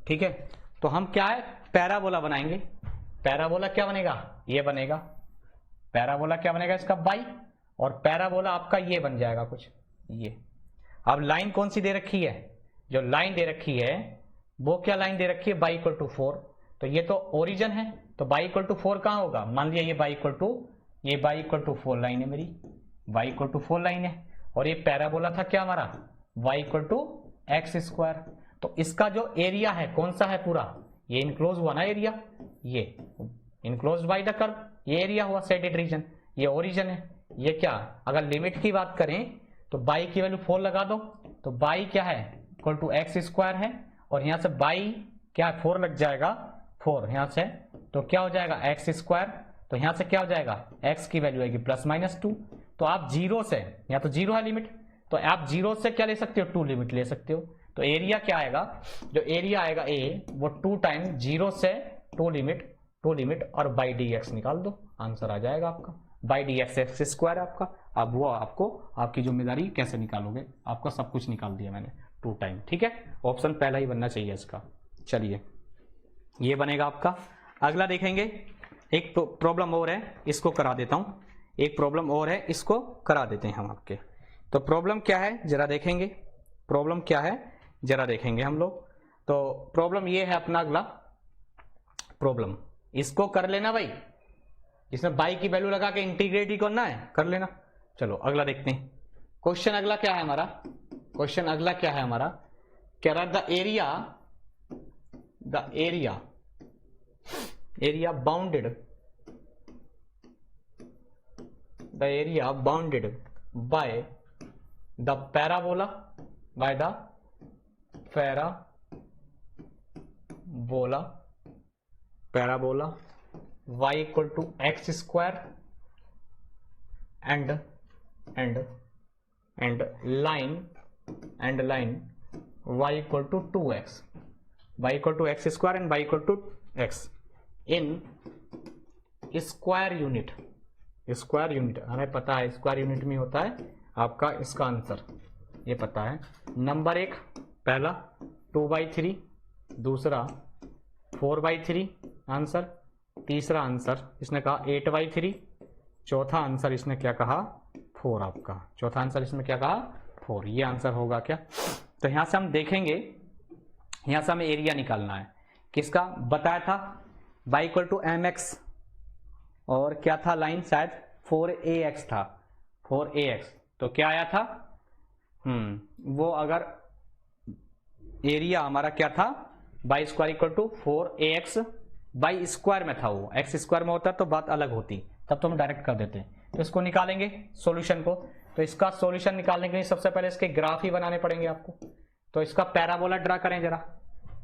ठीक है, तो हम क्या है? पैराबोला बनाएंगे। पैराबोला क्या बनेगा? ये बनेगा पैराबोला, क्या बनेगा इसका? बाई, और पैराबोला आपका ये बन जाएगा कुछ ये। अब लाइन कौन सी दे रखी है? जो लाइन दे रखी है वो क्या लाइन दे रखी है? Y equal to 4। तो ये तो ओरिजिन है, तो बाई इक्वल टू 4 कहां होगा? मान लिया ये बाई इक्वल टू 4 लाइन है मेरी, बाई इक्वल टू 4 लाइन है, और ये पैराबोला था क्या हमारा? Y equal to x square. तो इसका जो एरिया है कौन सा है? पूरा ये इनक्लोज हुआ ना एरिया, ये इनक्लोज बाय द कर्व, ये एरिया हुआ शेडेड रीजन, ये ओरिजिन है। ये क्या, अगर लिमिट की बात करें तो बाई की वैल्यू 4 लगा दो, तो बाई क्या है? इक्वल टू एक्स स्क्वायर है, और यहां से बाई क्या 4 लग जाएगा, 4 यहां से, तो क्या हो जाएगा? X square. तो यहां से क्या हो जाएगा? एक्स की वैल्यू आएगी +-2। तो आप जीरो से, यहाँ तो जीरो है लिमिट, तो आप जीरो से क्या ले सकते हो? 2 लिमिट ले सकते हो। तो एरिया क्या आएगा? जो एरिया आएगा ए, वो 2 टाइम जीरो से 2 लिमिट और बाई डी एक्स निकाल दो, आंसर आ जाएगा आपका। बाई डी एक्स स्क्वायर आपका। अब वो आपको आपकी जिम्मेदारी कैसे निकालोगे, आपका सब कुछ निकाल दिया मैंने 2 टाइम। ठीक है, ऑप्शन पहला ही बनना चाहिए इसका। चलिए ये बनेगा आपका। अगला देखेंगे, एक प्रॉब्लम और है, इसको करा देता हूं। एक प्रॉब्लम और है, इसको करा देते हैं हम आपके। तो प्रॉब्लम क्या है जरा देखेंगे, प्रॉब्लम क्या है जरा देखेंगे हम लोग। तो प्रॉब्लम ये है अपना अगला प्रॉब्लम, इसको कर लेना भाई, इसमें बाई की वैल्यू लगा के इंटीग्रेट ही करना है, कर लेना। चलो अगला देखते हैं। क्वेश्चन अगला क्या है हमारा? क्वेश्चन अगला क्या है हमारा? कह रहा the area area bounded, the area bounded by the parabola, by the parabola y equal to x square and line y equal to 2x, y equal to x square and y equal to x in square unit. हमें पता है square unit में होता है आपका इसका answer, ये पता है। नंबर 1 पहला 2/3, दूसरा 4/3 आंसर, तीसरा आंसर इसने कहा 8/3, चौथा आंसर इसने क्या कहा 4, आपका चौथा आंसर इसमें क्या कहा 4, ये आंसर होगा क्या। तो यहां से हम देखेंगे, यहां से हमें एरिया निकालना है किसका, बताया था y इक्वल टू mx और क्या था लाइन, शायद 4ax था, 4ax। तो क्या आया था, वो अगर एरिया हमारा क्या था y square equal to 4ax y square में था, वो एक्स स्क्वायर में होता तो बात अलग होती, तब तो हम डायरेक्ट कर देते हैं। तो इसको निकालेंगे सॉल्यूशन को, तो इसका सॉल्यूशन निकालने के लिए सबसे पहले इसके ग्राफ ही बनाने पड़ेंगे आपको। तो इसका पैराबोला ड्रा करें जरा,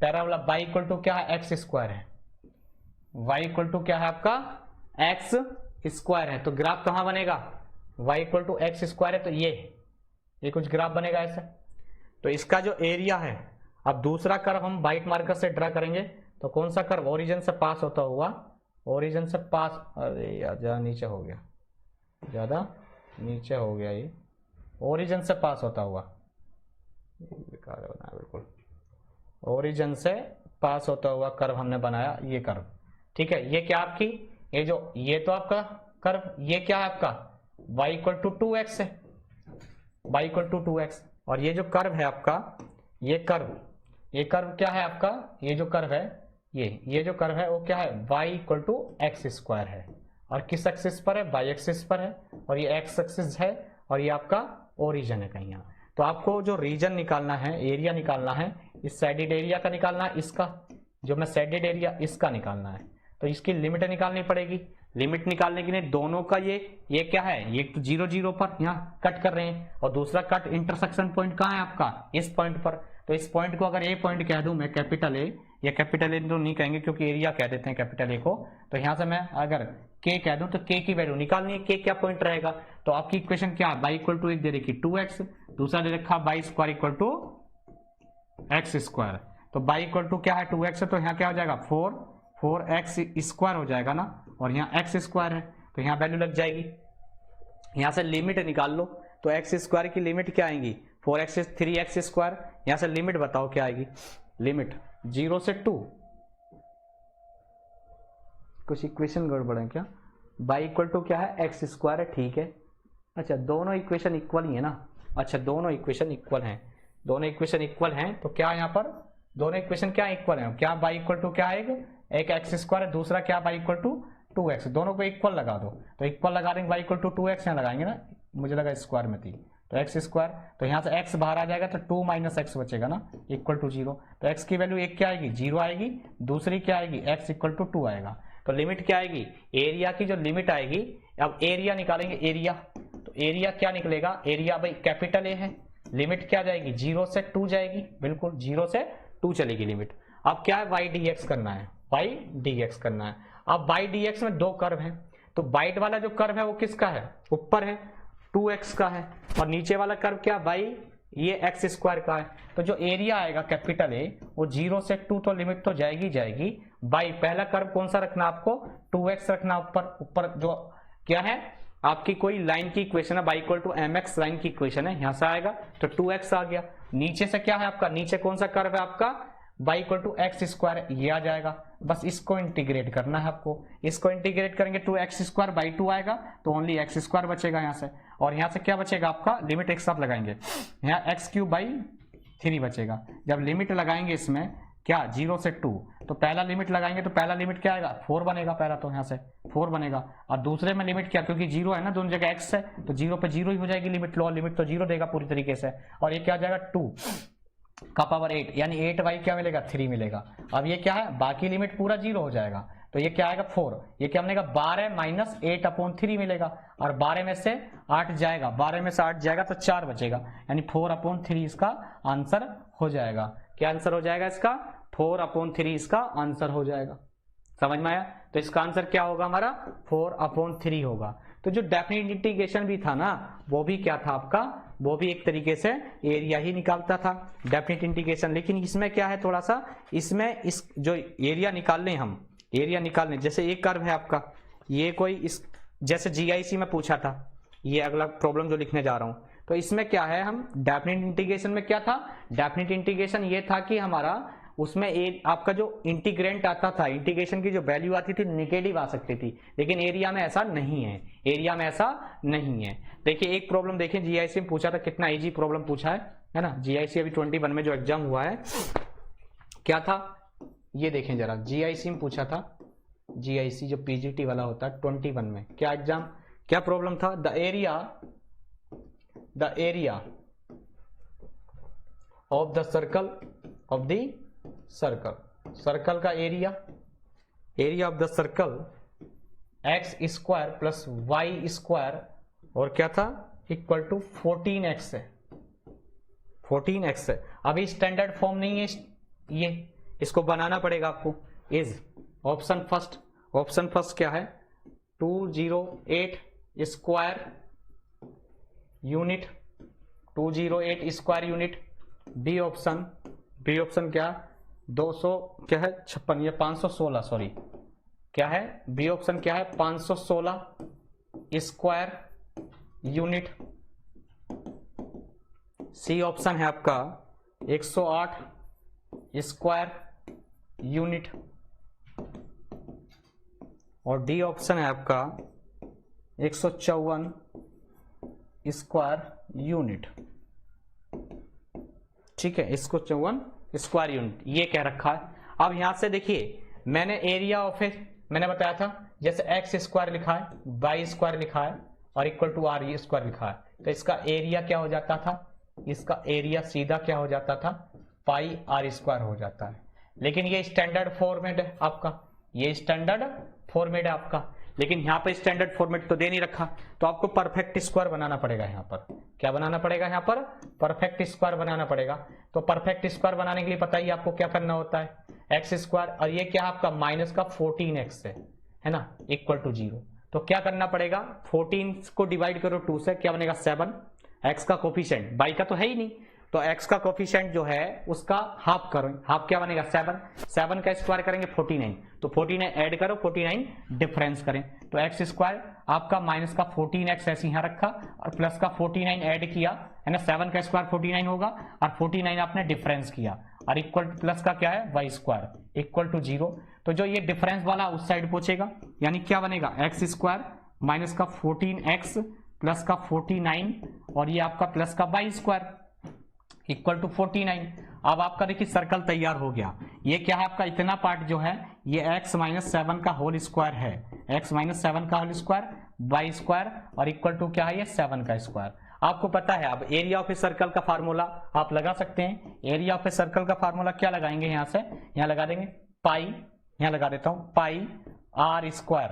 पैराबोला y इक्वल टू क्या है एक्स स्क्वायर है, y इक्वल टू क्या है आपका एक्स स्क्वायर है, तो ग्राफ कहां बनेगा, y equal to x square है तो ये कुछ ग्राफ बनेगा ऐसे। तो इसका जो एरिया है, अब दूसरा कर्व हम वाइट मार्कर से ड्रा करेंगे, तो कौन सा कर्व, ओरिजिन से पास होता हुआ, ओरिजिन से पास, अरे यार ज्यादा नीचे हो गया, ज्यादा नीचे हो गया, ये ओरिजिन से पास होता हुआ, बेकार बना बिल्कुल, ओरिजिन से पास होता हुआ कर्व हमने बनाया, ये कर्व, ठीक है। ये क्या आपकी, ये जो ये तो आपका कर्व, ये क्या है आपका y इक्वल टू 2x है, y इक्वल टू 2x, और ये जो कर्व है आपका, ये कर्व क्या है आपका, ये जो कर्व है, ये जो कर्व है वो क्या है y equal to x square है, और किस एक्सिस पर है, y एक्सिस पर है, और ये x एक्सिस है, और ये आपका ओरिजिन है कहीं यहाँ। तो आपको जो रीजन निकालना है, एरिया निकालना है, इस साइडेड एरिया का निकालना है, इसका जो मैं साइडेड एरिया इसका निकालना है, तो इसकी लिमिट निकालनी पड़ेगी। लिमिट निकालने के लिए दोनों का ये क्या है, ये तो 0 0 पर यहाँ कट कर रहे हैं, और दूसरा कट इंटरसेक्शन पॉइंट कहाँ है आपका, इस पॉइंट पर। तो इस पॉइंट को अगर ए पॉइंट कह दूं मैं, कैपिटल ए, या कैपिटल ए तो नहीं कहेंगे क्योंकि एरिया कह देते हैं कैपिटल ए को, तो यहाँ से मैं अगर के कह दूं तो के की वैल्यू निकालनी है, के क्या पॉइंट रहेगा। तो आपकी इक्वेशन क्या है, y इक्वल टू एक दे रखी 2x, दूसरा दे रखा y square equal to x square. तो y इक्वल टू क्या है 2x है, तो यहाँ क्या हो जाएगा 4x स्क्वायर हो जाएगा ना, और यहाँ x स्क्वायर है तो यहाँ वैल्यू लग जाएगी। यहाँ से लिमिट निकाल लो, तो x स्क्वायर की लिमिट क्या आएगी 4x 3x स्क्वायर। यहाँ से लिमिट बताओ क्या आएगी, लिमिट 0 से 2, कुछ इक्वेशन गड़बड़ है क्या, y इक्वल टू क्या है एक्स स्क्वायर है, ठीक है। अच्छा दोनों इक्वेशन इक्वल ही है ना, अच्छा दोनों इक्वेशन इक्वल हैं, दोनों इक्वेशन इक्वल हैं, तो क्या यहाँ पर दोनों इक्वेशन क्या इक्वल हैं, क्या y इक्वल टू क्या आएगा, एक एक्स स्क्वायर है, दूसरा क्या y इक्वल टू 2x, दोनों को इक्वल लगा दो। तो इक्वल लगा देंगे, y इक्वल टू 2x यहाँ लगाएंगे ना, मुझे लगा स्क्वायर में थी, तो एक्स स्क्वायर, तो यहाँ से x बाहर आ जाएगा तो 2 माइनस एक्स बचेगा ना, इक्वल टू 0। तो x की वैल्यू एक क्या आएगी 0 आएगी, दूसरी क्या आएगी x इक्वल टू 2 आएगा। तो लिमिट क्या आएगी, एरिया की जो लिमिट आएगी, अब एरिया निकालेंगे, एरिया, तो एरिया क्या निकलेगा, एरिया भाई कैपिटल ए है, लिमिट क्या जाएगी 0 से 2 जाएगी, बिल्कुल 0 से 2 चलेगी लिमिट। अब क्या है y dx करना है, y dx करना है। अब y dx में दो कर्व हैं, तो बाइट वाला जो कर्व है वो किसका है, ऊपर है 2x का है, और नीचे वाला कर्व क्या y, ये एक्स स्क्वायर का है। तो जो एरिया आएगा कैपिटल ए वो 0 से 2, तो लिमिट तो जाएगी जाएगी बाई, पहला कर्व कौन सा रखना आपको 2x रखना, ऊपर जो क्या है आपकी कोई लाइन की इक्वेशन है, y equal to mx line की इक्वेशन है, यहां से आएगा तो 2x आ गया। नीचे से क्या है आपका, नीचे कौन सा कर्व है आपका y equal to x square, ये आ जाएगा, बस इसको इंटीग्रेट करना है आपको, इसको इंटीग्रेट करेंगे 2x स्क्वायर बाई 2 आएगा, तो ओनली एक्स स्क्वायर बचेगा यहाँ से, और यहाँ से क्या बचेगा आपका, लिमिट एक साथ लगाएंगे, यहाँ एक्स क्यूब बाई 3 बचेगा। जब लिमिट लगाएंगे इसमें क्या 0 से 2, तो पहला लिमिट लगाएंगे तो पहला लिमिट क्या आएगा 4 बनेगा, पहला तो यहाँ से 4 बनेगा, और दूसरे में लिमिट क्या, क्योंकि 0 है ना दोनों जगह x है, तो 0 पे 0 ही हो जाएगी लिमिट, लोअर लिमिट तो 0 देगा पूरी तरीके से, और ये क्या आ जाएगा 2, का पावर 8 यानी 8/, क्या मिलेगा 3 मिलेगा। अब ये क्या है, बाकी लिमिट पूरा 0 हो जाएगा, तो ये क्या आएगा 4, ये क्या मिलेगा 12 - 8/3 मिलेगा, और 12 में से 8 जाएगा, 12 में से 8 जाएगा तो 4 बचेगा, यानी 4/3 इसका आंसर हो जाएगा। क्या आंसर हो जाएगा इसका, 4/3 इसका आंसर हो जाएगा। समझ में आया, तो इसका आंसर क्या होगा हमारा 4/3 होगा। तो जो डेफिनेट इंटीग्रेशन भी था ना, वो भी क्या था आपका, वो भी एक तरीके से एरिया ही निकालता था डेफिनेट इंटीग्रेशन। लेकिन इसमें क्या है, थोड़ा सा इसमें इस जो एरिया निकालने, हम एरिया निकालने, जैसे एक कर्व है आपका, ये कोई इस जैसे जीआईसी में पूछा था, ये अगला प्रॉब्लम जो लिखने जा रहा हूं, तो इसमें क्या है, हम डेफिनेट इंटीग्रेशन में क्या था, डेफिनेट इंटीग्रेशन ये था कि हमारा उसमें आपका जो इंटीग्रेंट आता था, इंटीग्रेशन की जो वैल्यू आती थी नेगेटिव आ सकती थी, लेकिन एरिया में ऐसा नहीं है, एरिया में ऐसा नहीं है। देखिए एक प्रॉब्लम देखें, जीआईसी में पूछा था, कितना इजी प्रॉब्लम पूछा है ना, जीआईसी अभी 21 में जो एग्जाम हुआ है, क्या था ये देखें जरा, जीआईसी में पूछा था, जीआईसी जो पीजीटी वाला होता है 21 में, क्या एग्जाम, क्या प्रॉब्लम था, the area of the circle of the circle का area of the circle x² plus y² और क्या था इक्वल टू 14x है, 14x है। अभी स्टैंडर्ड फॉर्म नहीं है ये, इसको बनाना पड़ेगा आपको। इज ऑप्शन फर्स्ट क्या है, 208 square unit, 208 square unit. B option क्या, 200 क्या है 56, ये 516 सॉरी, क्या है बी ऑप्शन क्या है 516 स्क्वायर यूनिट। सी ऑप्शन है आपका 108 स्क्वायर यूनिट, और डी ऑप्शन है आपका 154 स्क्वायर यूनिट। ठीक है, इसको 54 स्क्वायर यूनिट ये कह रखा है। अब यहां से देखिए, मैंने एरिया ऑफ मैंने बताया था, जैसे x² लिखा है, y² लिखा है और इक्वल टू r² लिखा है, तो इसका एरिया क्या हो जाता था, इसका एरिया सीधा क्या हो जाता था, पाई r² हो जाता है। लेकिन ये स्टैंडर्ड फॉर्मेट है आपका, ये स्टैंडर्ड फॉर्मेट है आपका, लेकिन यहाँ पर स्टैंडर्ड फॉर्मेट तो दे नहीं रखा, तो आपको परफेक्ट स्क्वायर बनाना पड़ेगा। यहाँ पर क्या बनाना पड़ेगा, यहाँ पर परफेक्ट स्क्वायर बनाना पड़ेगा। तो परफेक्ट स्क्वायर बनाने के लिए पता ही आपको क्या करना होता है, x² और ये क्या आपका माइनस का 14x है ना, इक्वल टू 0। तो क्या करना पड़ेगा, 14 को डिवाइड करो 2 से, क्या बनेगा 7, x का कोफिशिएंट, y का तो है ही नहीं, तो x का कोफिशिएंट जो है उसका हाफ करो, हाफ क्या बनेगा 7 का स्क्वायर करेंगे 49, तो 49 ऐड करो, 49 डिफरेंस करें, तो x² आपका माइनस का 14x ऐसे यहाँ रखा और प्लस का 49 ऐड किया है ना, 7 का स्क्वायर 49 होगा और 49 आपने डिफरेंस किया और इक्वल प्लस का क्या है y² इक्वल टू 0। तो जो ये डिफरेंस वाला उस साइड पहुंचेगा, यानी क्या बनेगा x² माइनस का 14x प्लस का 49 और ये आपका प्लस का y² इक्वल टू 49। अब आपका देखिए सर्कल तैयार हो गया। ये क्या है आपका, इतना पार्ट जो है ये x-7 का होल स्क्वायर है, x-7 का होल स्क्वायर y² और इक्वल टू क्या है ये 7 का स्क्वायर। आपको पता है अब एरिया ऑफ ए सर्कल का फार्मूला आप लगा सकते हैं। एरिया ऑफ ए सर्कल का फार्मूला क्या लगाएंगे, यहाँ से यहाँ लगा देंगे पाई, यहाँ लगा देता हूं पाई r²,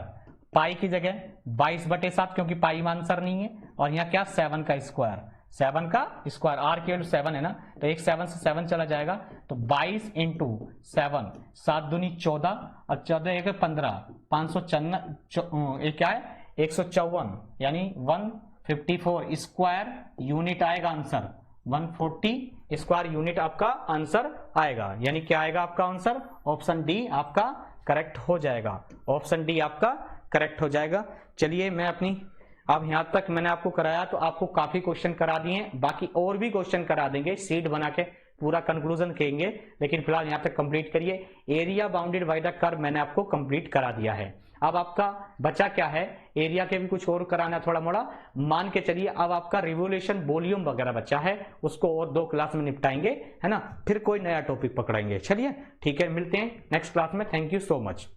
पाई की जगह 22/7 क्योंकि पाई में आंसर नहीं है, और यहाँ क्या 7 का स्क्वायर, 7 का स्क्वायर, r की वैल्यू 7 है ना, तो एक 7 से 7 चला जाएगा, तो 22 इंटू 7, 7 दूनी 14 और 14 एक 15, 554 ये क्या है 154 यानी 154 स्क्वायर यूनिट आएगा आंसर, 140 स्क्वायर यूनिट आपका आंसर आएगा। यानी क्या आएगा आपका आंसर, ऑप्शन डी आपका करेक्ट हो जाएगा, ऑप्शन डी आपका करेक्ट हो जाएगा। चलिए मैं अपनी, अब यहां तक मैंने आपको कराया तो आपको काफी क्वेश्चन करा दिए, बाकी और भी क्वेश्चन करा देंगे, सीट बना के पूरा कंक्लूजन करेंगे, लेकिन फिलहाल यहां तक कंप्लीट करिए। Area bounded by the curve मैंने आपको कंप्लीट करा दिया है। अब आपका बचा क्या है, एरिया के भी कुछ और कराना थोड़ा मोड़ा मान के चलिए। अब आपका रिवोल्यूशन वॉल्यूम वगैरह बचा है, उसको और 2 क्लास में निपटाएंगे है ना, फिर कोई नया टॉपिक पकड़ाएंगे। चलिए ठीक है, मिलते हैं नेक्स्ट क्लास में। Thank you so much.